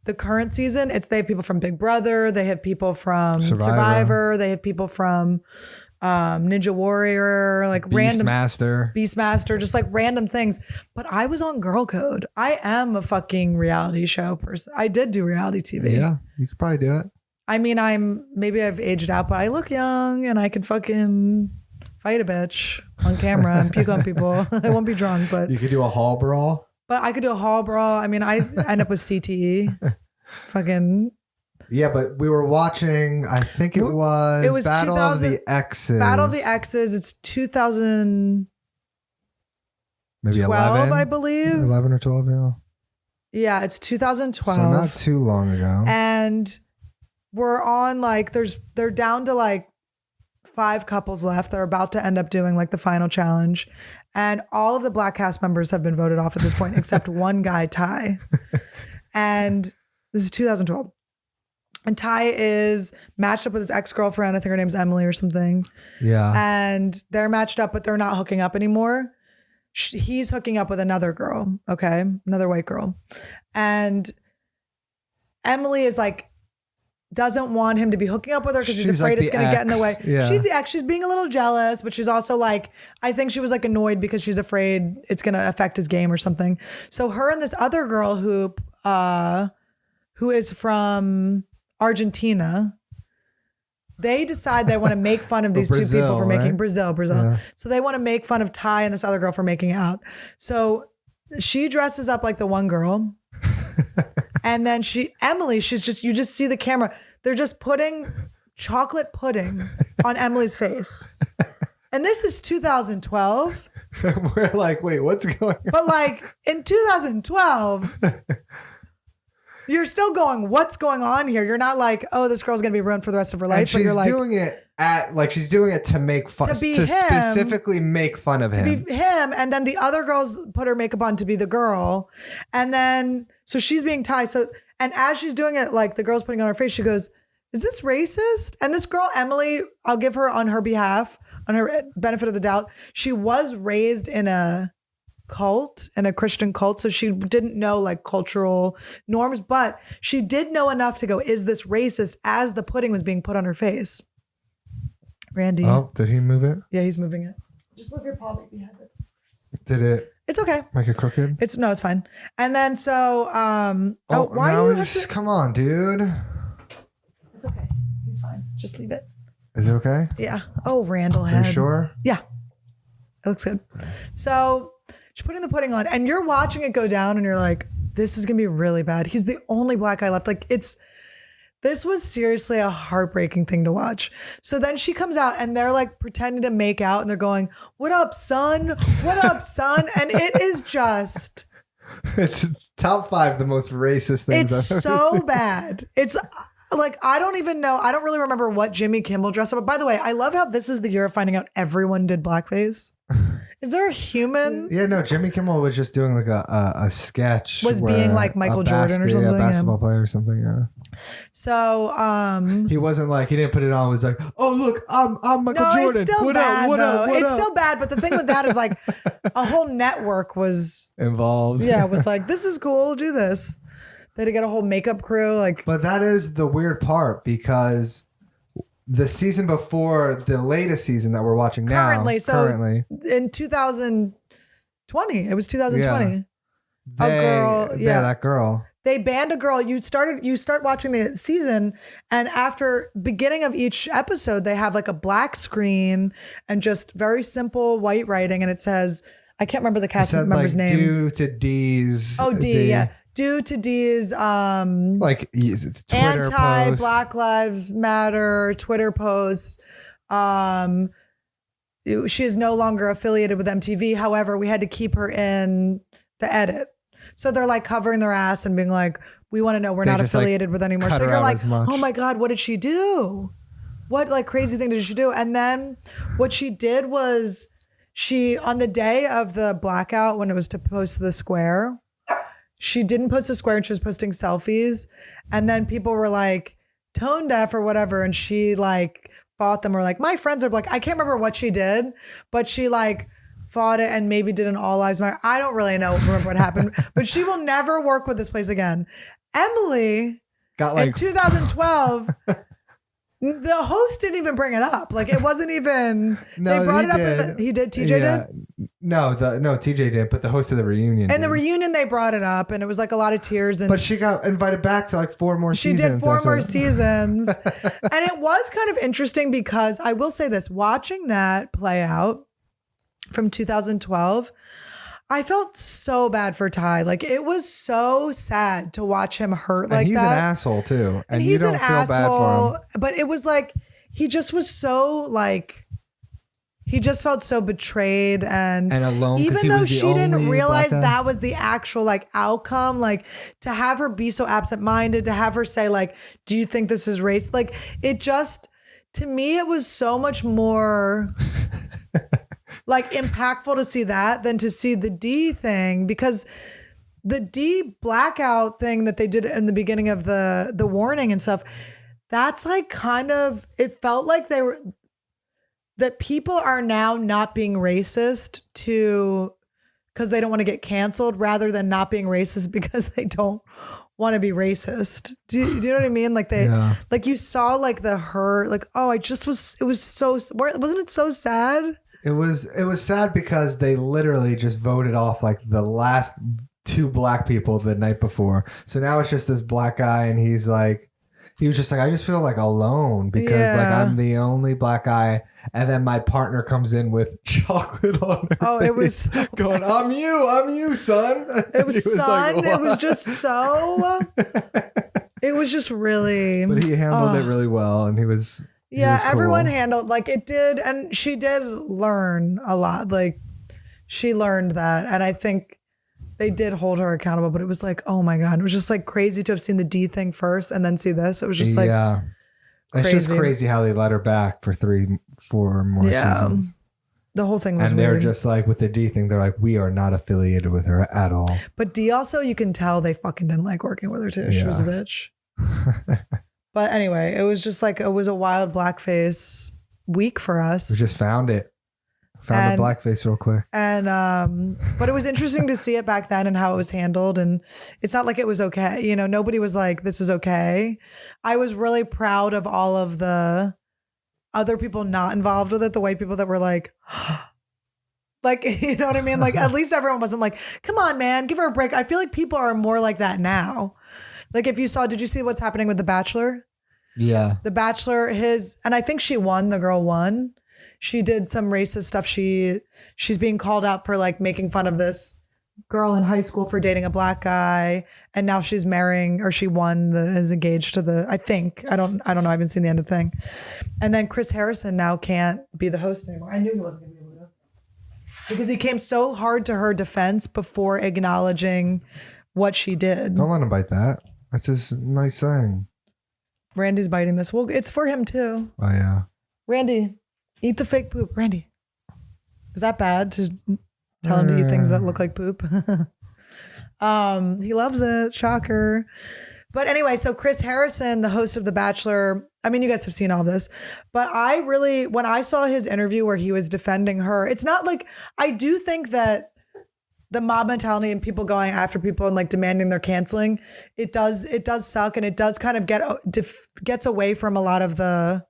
the current season, they have people from Big Brother, they have people from Survivor, they have people from Ninja Warrior, like Beastmaster, just like random things. But I was on Girl Code. I am a fucking reality show person. I did do reality TV. Yeah, you could probably do it. I mean, maybe I've aged out, but I look young and I could fucking fight a bitch on camera and puke on people. I won't be drunk, but. You could do a hall brawl. But I could do a hall brawl. I mean, I end up with CTE. Fucking. Yeah, but we were watching, I think it was Battle of the Exes. Battle of the Exes. It's 2012, maybe 11, I believe. 11 or 12, yeah. Yeah, it's 2012. So not too long ago. And we're on like, they're down to like 5 couples left. They're about to end up doing like the final challenge. And all of the Black cast members have been voted off at this point, except one guy, Ty. And this is 2012. And Ty is matched up with his ex-girlfriend. I think her name's Emily or something. Yeah. And they're matched up, but they're not hooking up anymore. He's hooking up with another girl. Okay. Another white girl. And Emily is like, doesn't want him to be hooking up with her because she's afraid like it's going to get in the way. Yeah. She's the ex. She's being a little jealous, but she's also like, I think she was like annoyed because she's afraid it's going to affect his game or something. So her and this other girl who is from Argentina, they decide they want to make fun of these two people for making Brazil. Yeah. So they want to make fun of Ty and this other girl for making out. So she dresses up like the one girl. And then Emily, you just see the camera. They're just putting chocolate pudding on Emily's face. And this is 2012. We're like, wait, what's going on? But like in 2012, you're still going, what's going on here? You're not like, oh, this girl's going to be ruined for the rest of her life. But you're like, she's doing it to make fun, to specifically make fun of him. To be him. And then the other girls put her makeup on to be the girl. And then, so she's being Ty. And as she's doing it, like the girl's putting on her face, she goes, is this racist? And this girl, Emily, I'll give her on her behalf, on her benefit of the doubt. She was raised in a cult, in a Christian cult. So she didn't know like cultural norms, but she did know enough to go, is this racist, as the pudding was being put on her face. Randy. Oh, did he move it? Yeah, he's moving it. Just move your paw behind this. Did it? It's okay. Make it crooked? It's fine. And then so, why do you have to? Come on, dude. It's okay. He's fine. Just leave it. Is it okay? Yeah. Oh, Randall head. Are you sure? Yeah. It looks good. So she's putting the pudding on and you're watching it go down and you're like, this is going to be really bad. He's the only black guy left. Like this was seriously a heartbreaking thing to watch. So then she comes out and they're like pretending to make out and they're going, what up, son? What up, son? And it is just... It's top 5 the most racist things It's I've so ever bad. It's like, I don't even know. I don't really remember what Jimmy Kimmel dressed up. But by the way, I love how this is the year of finding out everyone did blackface. Is there a human? Yeah, no, Jimmy Kimmel was just doing like a sketch. Was being like Michael Jordan or something. Yeah, basketball player or something, yeah. So, he wasn't like, he didn't put it on, it was like, oh, look, I'm Michael Jordan. It's still what bad, up, what though. up, what it's up? still bad, but the thing with that is like a whole network was involved. Yeah, it was like, this is cool, do this. They had to get a whole makeup crew. Like, but that is the weird part because the season before the latest season that we're watching currently in 2020, it was 2020. Yeah, that girl. They banned a girl. You start watching the season, and after beginning of each episode, they have like a black screen and just very simple white writing, and it says, I can't remember the cast member's name. Due to D's. Oh, D, yeah. Due to D's like it's Twitter anti posts. Black Lives Matter Twitter posts. She is no longer affiliated with MTV. However, we had to keep her in the edit. So they're like covering their ass and being like, we want to know we're not affiliated with anymore. So you're like, oh my God, what did she do? What like crazy thing did she do? And then what she did was on the day of the blackout, when it was to post the square, she didn't post a square and she was posting selfies. And then people were like tone deaf or whatever. And she like fought them or like, my friends are black. I can't remember what she did, but she like fought it and maybe did an All Lives Matter. I don't really remember what happened, but she will never work with this place again. Emily got like in 2012, the host didn't even bring it up. Like it wasn't even, they brought it up. He did, TJ did? No, TJ did, but the host of the reunion. And the reunion, they brought it up and it was like a lot of tears. And but she got invited back to like 4 more seasons. She did 4 more seasons. And it was kind of interesting because I will say this, watching that play out from 2012, I felt so bad for Ty. Like it was so sad to watch him hurt like that. He's an asshole too. And he's you don't an feel asshole, bad for him. but it was like, he just was so like, he just felt so betrayed and alone. Even though she didn't realize that was the actual like outcome, like to have her be so absent-minded, to have her say like, do you think this is race? Like it just, to me, it was so much more like impactful to see that than to see the D thing, because the D blackout thing that they did in the beginning of the warning and stuff, that's like kind of, it felt like that people are now not being racist because they don't want to get canceled, rather than not being racist because they don't want to be racist. Do you know what I mean? Like like you saw like the hurt, like, oh, it was so, wasn't it so sad? It was sad because they literally just voted off like the last 2 black people the night before. So now it's just this black guy and he's like, He was just like, I just feel like alone because like I'm the only black guy. And then my partner comes in with chocolate on her face, it was so going, I'm you, son. It was son. Like, it was just so. It was just really. But he handled it really well, and he was. Yeah, cool. everyone handled like it did, and she did learn a lot. Like she learned that, and I think they did hold her accountable. But it was like, oh my god, it was just like crazy to have seen the D thing first and then see this. It was just like, yeah, it's just crazy how they let her back for 4 more seasons. The whole thing was and weird. They're just like with the D thing, they're like, we are not affiliated with her at all. But D also, you can tell they fucking didn't like working with her too. She was a bitch. But anyway, it was just like, it was a wild blackface week for us. We just found it. Found the blackface real quick. And, but it was interesting to see it back then and how it was handled. And it's not like it was okay. You know, nobody was like, this is okay. I was really proud of all of the other people not involved with it. The white people that were like, like, you know what I mean? Like, at least everyone wasn't like, come on, man, give her a break. I feel like people are more like that now. Like if you saw, did you see what's happening with The Bachelor? Yeah. The Bachelor, and I think she won, the girl won. She did some racist stuff. She's being called out for like making fun of this girl in high school for dating a black guy. And now she's marrying, or she is engaged to I think, I don't know. I haven't seen the end of the thing. And then Chris Harrison now can't be the host anymore. I knew he wasn't going to be able to. Because he came so hard to her defense before acknowledging what she did. Don't let him bite that. That's his nice thing. Randy's biting this. Well, it's for him too. Oh, yeah. Randy, eat the fake poop. Randy. Is that bad to tell him to eat things that look like poop? He loves it. Shocker. But anyway, so Chris Harrison, the host of The Bachelor, I mean, you guys have seen all this, but when I saw his interview where he was defending her, it's not like, I do think that the mob mentality and people going after people and like demanding their canceling, it does suck. And it does kind of gets away from a lot of the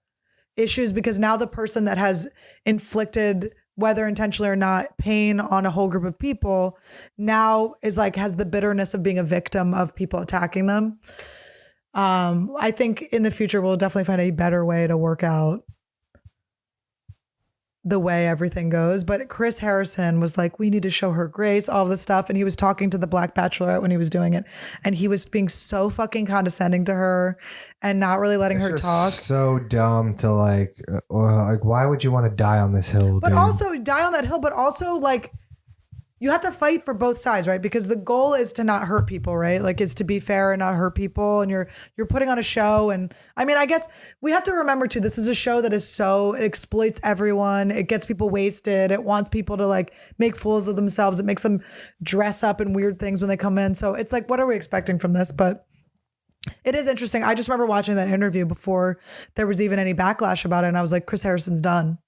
issues, because now the person that has inflicted, whether intentionally or not, pain on a whole group of people now is like, has the bitterness of being a victim of people attacking them. I think in the future, we'll definitely find a better way to work out the way everything goes. But Chris Harrison was like, we need to show her grace, all this stuff. And he was talking to the Black Bachelorette when he was doing it. And he was being so fucking condescending to her and not really letting her talk. So dumb to like, why would you want to die on this hill? But also die on that hill, but also like, you have to fight for both sides, right? Because the goal is to not hurt people, right? Like, is to be fair and not hurt people. And you're putting on a show. And I mean, I guess we have to remember too, this is a show that it exploits everyone. It gets people wasted. It wants people to like make fools of themselves. It makes them dress up in weird things when they come in. So it's like, what are we expecting from this? But it is interesting. I just remember watching that interview before there was even any backlash about it. And I was like, Chris Harrison's done.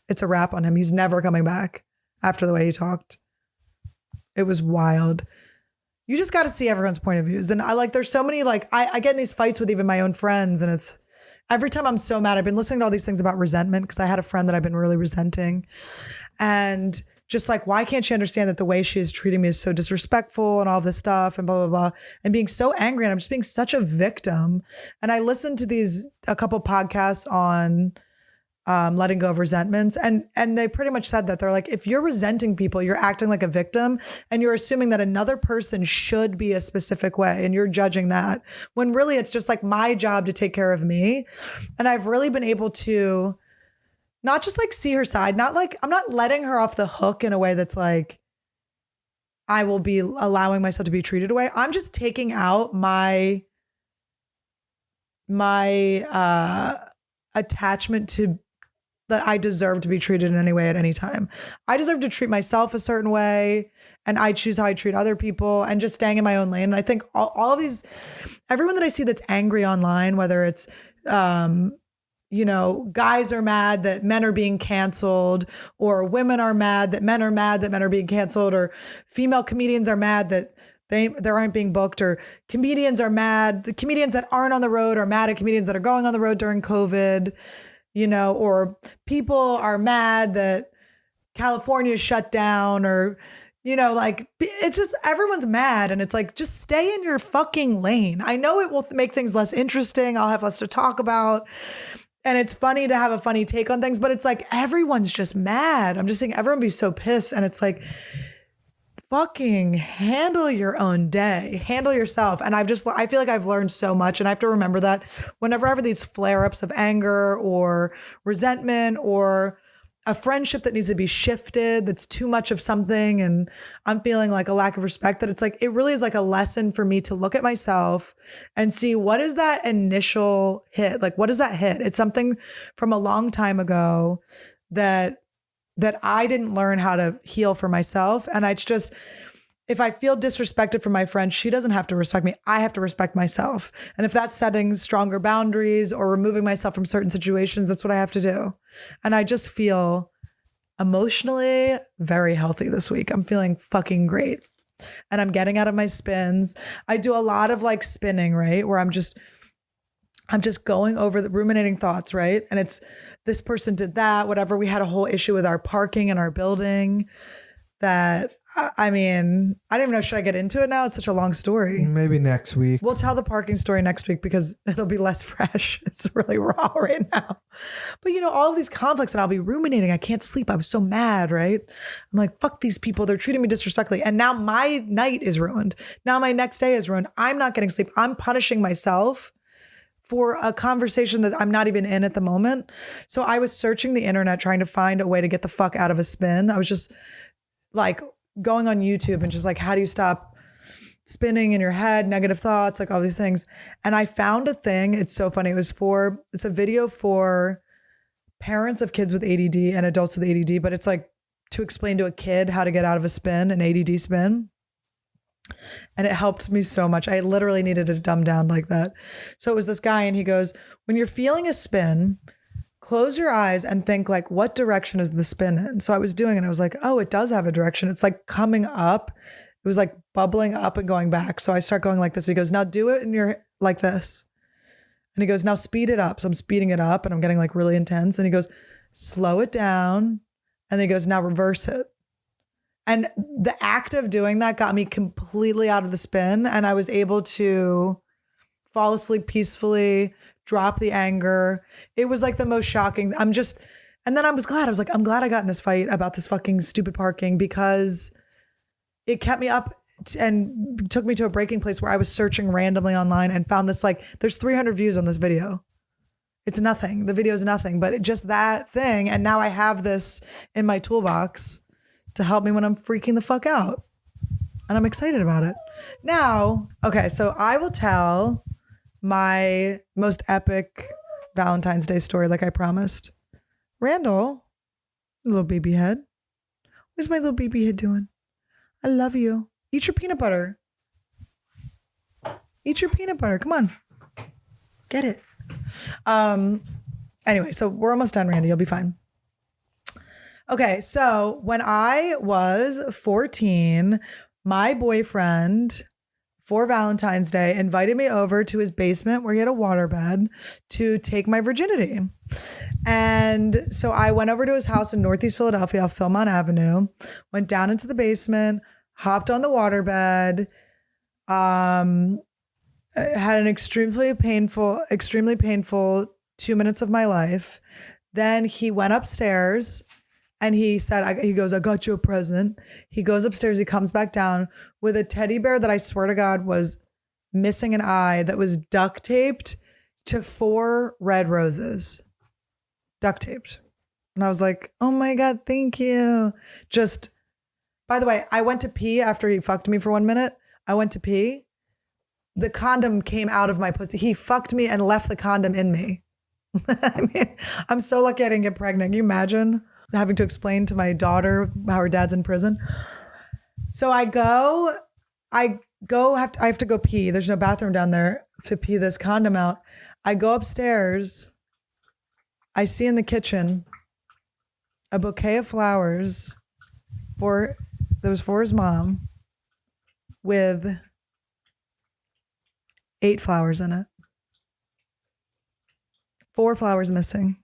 It's a wrap on him. He's never coming back after the way he talked. It was wild. You just got to see everyone's point of views. And there's so many, like, I get in these fights with even my own friends. And it's every time I'm so mad. I've been listening to all these things about resentment because I had a friend that I've been really resenting. And just like, why can't she understand that the way she is treating me is so disrespectful and all this stuff and blah, blah, blah. And being so angry. And I'm just being such a victim. And I listened to a couple podcasts on letting go of resentments. And they pretty much said that they're like, if you're resenting people, you're acting like a victim and you're assuming that another person should be a specific way. And you're judging that when really it's just like my job to take care of me. And I've really been able to not just like see her side, not like, I'm not letting her off the hook in a way that's like, I will be allowing myself to be treated away. I'm just taking out my attachment to that I deserve to be treated in any way at any time. I deserve to treat myself a certain way, and I choose how I treat other people, and just staying in my own lane. And I think all of these, everyone that I see that's angry online, whether it's, guys are mad that men are being canceled, or women are mad that men are being canceled, or female comedians are mad that they aren't being booked, or comedians are mad. The comedians that aren't on the road are mad at comedians that are going on the road during COVID, or people are mad that California is shut down, or like it's just everyone's mad and it's like, just stay in your fucking lane. I know it will make things less interesting. I'll have less to talk about. And it's funny to have a funny take on things, but it's like everyone's just mad. I'm just saying everyone be so pissed. And it's like, fucking handle your own day, handle yourself. And I feel like I've learned so much. And I have to remember that whenever I have these flare-ups of anger or resentment or a friendship that needs to be shifted, that's too much of something, and I'm feeling like a lack of respect, that it's like, it really is like a lesson for me to look at myself and see, what is that initial hit? Like, what does that hit? It's something from a long time ago that I didn't learn how to heal for myself. And it's just, if I feel disrespected from my friend, she doesn't have to respect me. I have to respect myself. And if that's setting stronger boundaries or removing myself from certain situations, that's what I have to do. And I just feel emotionally very healthy this week. I'm feeling fucking great. And I'm getting out of my spins. I do a lot of like spinning, right? Where I'm just going over the ruminating thoughts, right? And it's, this person did that, whatever. We had a whole issue with our parking in our building that, I mean, I don't even know, should I get into it now? It's such a long story. Maybe next week. We'll tell the parking story next week because it'll be less fresh. It's really raw right now. But all of these conflicts, and I'll be ruminating. I can't sleep. I was so mad, right? I'm like, fuck these people. They're treating me disrespectfully. And now my night is ruined. Now my next day is ruined. I'm not getting sleep. I'm punishing myself for a conversation that I'm not even in at the moment. So I was searching the internet trying to find a way to get the fuck out of a spin. I was just like going on YouTube and just like, how do you stop spinning in your head, negative thoughts, like all these things. And I found a thing. It's so funny. It's a video for parents of kids with ADD and adults with ADD, but it's like to explain to a kid how to get out of a spin, an ADD spin. And it helped me so much. I literally needed to dumb down like that. So it was this guy and he goes, when you're feeling a spin, close your eyes and think like, what direction is the spin in? So I was doing it. I was like, oh, it does have a direction. It's like coming up. It was like bubbling up and going back. So I start going like this. He goes, now do it in your, like this. And he goes, now speed it up. So I'm speeding it up and I'm getting like really intense. And he goes, slow it down. And then he goes, now reverse it. And the act of doing that got me completely out of the spin. And I was able to fall asleep peacefully, drop the anger. It was like the most shocking. And then I was glad. I was like, I'm glad I got in this fight about this fucking stupid parking because it kept me up and took me to a breaking place where I was searching randomly online and found this, like, there's 300 views on this video. It's nothing. The video is nothing, but just that thing. And now I have this in my toolbox to help me when I'm freaking the fuck out. And I'm excited about it. Now, okay, so I will tell my most epic Valentine's Day story like I promised. Randall, little baby head. What's my little baby head doing? I love you. Eat your peanut butter. Eat your peanut butter. Come on. Get it. Anyway, so we're almost done, Randy. You'll be fine. Okay, so when I was 14, my boyfriend for Valentine's Day invited me over to his basement where he had a waterbed to take my virginity. And so I went over to his house in Northeast Philadelphia, off Philmont Avenue, went down into the basement, hopped on the waterbed, had an extremely painful 2 minutes of my life. Then he went upstairs and he said, he goes, I got you a present. He goes upstairs. He comes back down with a teddy bear that I swear to God was missing an eye, that was duct taped to 4 red roses. Duct taped. And I was like, oh my God, thank you. Just, by the way, I went to pee after he fucked me for 1 minute. I went to pee. The condom came out of my pussy. He fucked me and left the condom in me. I mean, I'm so lucky I didn't get pregnant. Can you imagine having to explain to my daughter how her dad's in prison? So I have to go pee. There's no bathroom down there to pee this condom out. I go upstairs. I see in the kitchen a bouquet of flowers that was for his mom with 8 flowers in it. 4 flowers missing.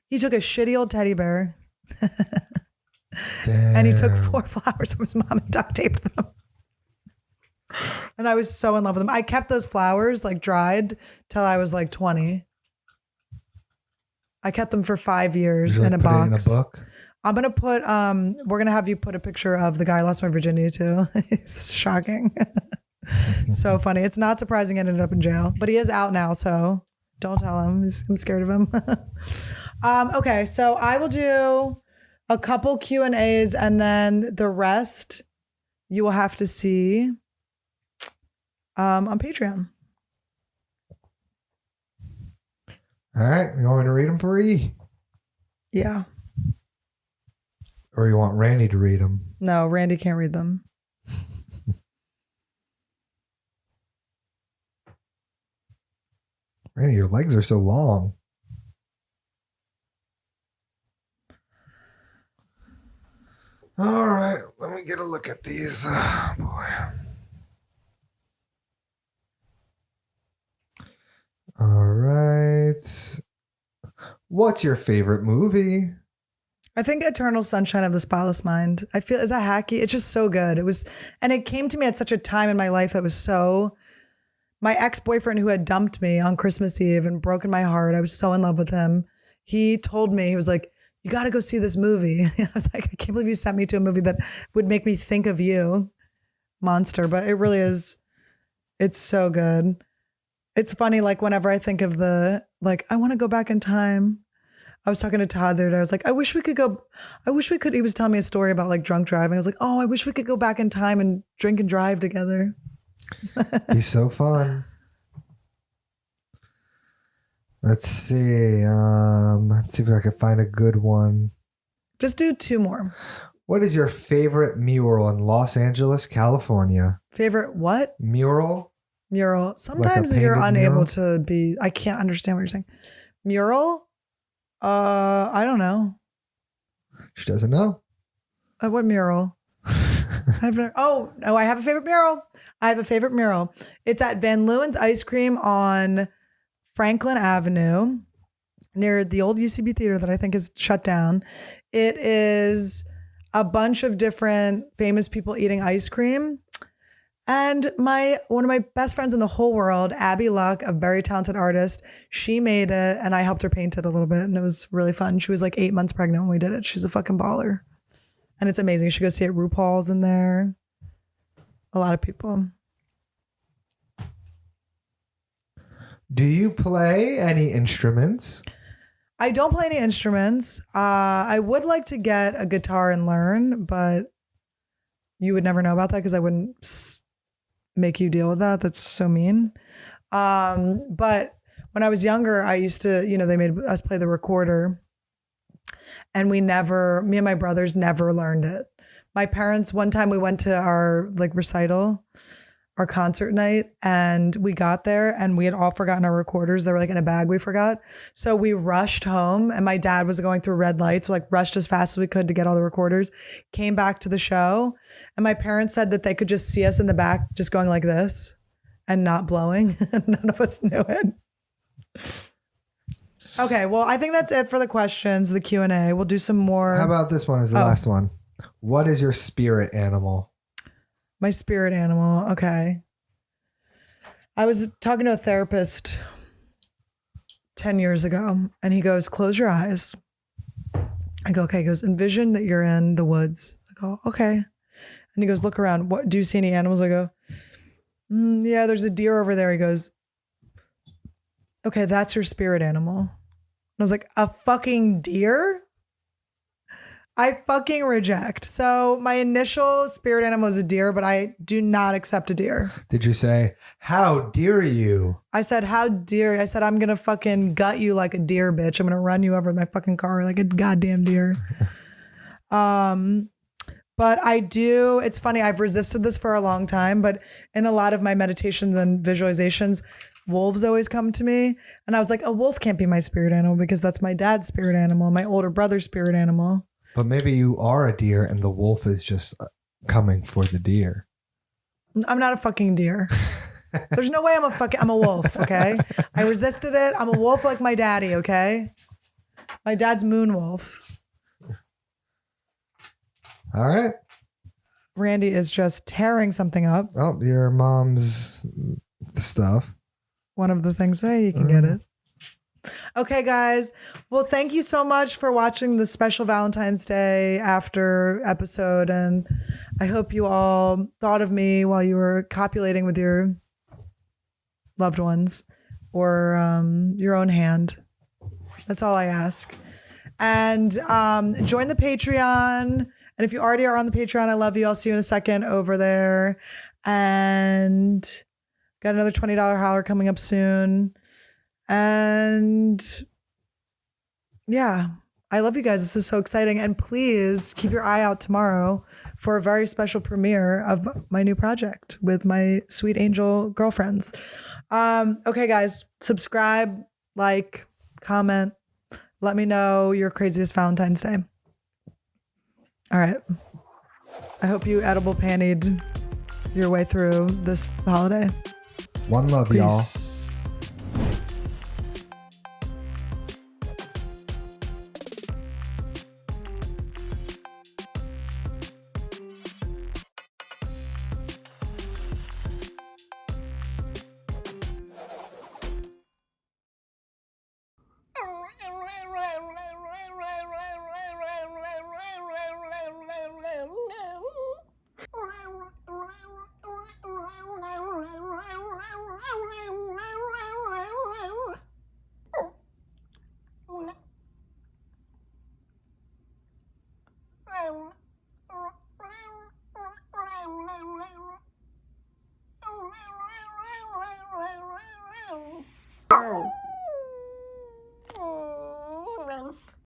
He took a shitty old teddy bear Damn. And he took 4 flowers from his mom and duct taped them. And I was so in love with them. I kept those flowers like dried till I was like 20. I kept them for 5 years in a box. In a book? I'm going to put, we're going to have you put a picture of the guy I lost my virginity to. It's shocking. So funny. It's not surprising I ended up in jail, but he is out now. So don't tell him. I'm scared of him. Okay. So I will do a couple Q&As and then the rest you will have to see on Patreon. All right. You want me to read them for you? Yeah. Or you want Randy to read them? No, Randy can't read them. Randy, your legs are so long. All right. Let me get a look at these. Oh, boy. All right. What's your favorite movie? I think Eternal Sunshine of the Spotless Mind. I feel, is that hacky? It's just so good. It was, and it came to me at such a time in my life that was so, my ex-boyfriend who had dumped me on Christmas Eve and broken my heart. I was so in love with him. He told me, he was like, you got to go see this movie. I was like, I can't believe you sent me to a movie that would make me think of you, monster. But it really is, it's so good. It's funny, like whenever I think of I want to go back in time. I was talking to Todd the other day. I was like, I wish we could. He was telling me a story about like drunk driving. I was like, oh, I wish we could go back in time and drink and drive together. He's so fun. Let's see. Let's see if I can find a good one. Just do 2 more. What is your favorite mural in Los Angeles, California? Favorite what? Mural? Mural. Sometimes you're unable to be, I can't understand what you're saying. Mural? I don't know. She doesn't know. What mural? I have a favorite mural. I have a favorite mural. It's at Van Leeuwen's Ice Cream on Franklin Avenue near the old UCB theater that I think is shut down. It is a bunch of different famous people eating ice cream. And one of my best friends in the whole world, Abby Luck, a very talented artist, she made it and I helped her paint it a little bit and it was really fun. She was like 8 months pregnant when we did it. She's a fucking baller. And it's amazing. You should go see it. RuPaul's in there. A lot of people. Do you play any instruments? I don't play any instruments. I would like to get a guitar and learn, but you would never know about that because I wouldn't make you deal with that. That's so mean. But when I was younger, I used to, they made us play the recorder and me and my brothers never learned it. My parents, one time we went to our recital, our concert night, and we got there and we had all forgotten our recorders. They were in a bag we forgot. So we rushed home and my dad was going through red lights, so rushed as fast as we could to get all the recorders, came back to the show. And my parents said that they could just see us in the back, just going like this and not blowing. None of us knew it. Okay. Well, I think that's it for the questions, the Q&A. We'll do some more. How about this one as the last one? What is your spirit animal? My spirit animal. Okay. I was talking to a therapist 10 years ago and he goes, close your eyes. I go, okay. He goes, envision that you're in the woods. I go, okay. And he goes, look around. What, do you see any animals? I go, yeah, there's a deer over there. He goes, okay, that's your spirit animal. And I was like, a fucking deer? I fucking reject. So my initial spirit animal is a deer, but I do not accept a deer. Did you say, how dare you? I said, how dare you? I said, I'm going to fucking gut you like a deer, bitch. I'm going to run you over with my fucking car like a goddamn deer. But I do, it's funny, I've resisted this for a long time, but in a lot of my meditations and visualizations, wolves always come to me. And I was like, a wolf can't be my spirit animal because that's my dad's spirit animal, my older brother's spirit animal. But maybe you are a deer and the wolf is just coming for the deer. I'm not a fucking deer. There's no way I'm a wolf, okay? I resisted it. I'm a wolf like my daddy, okay? My dad's moon wolf. All right. Randy is just tearing something up. Oh, your mom's stuff. One of the things. Hey, you can get it. Okay, guys. Well, thank you so much for watching the special Valentine's Day after episode. And I hope you all thought of me while you were copulating with your loved ones or your own hand. That's all I ask. And join the Patreon. And if you already are on the Patreon, I love you. I'll see you in a second over there. And got another $20 holler coming up soon. And yeah, I love you guys. This is so exciting. And please keep your eye out tomorrow for a very special premiere of my new project with my sweet angel girlfriends. Okay, guys, subscribe, like, comment. Let me know your craziest Valentine's Day. All right. I hope you edible pantied your way through this holiday. One love, y'all. Peace.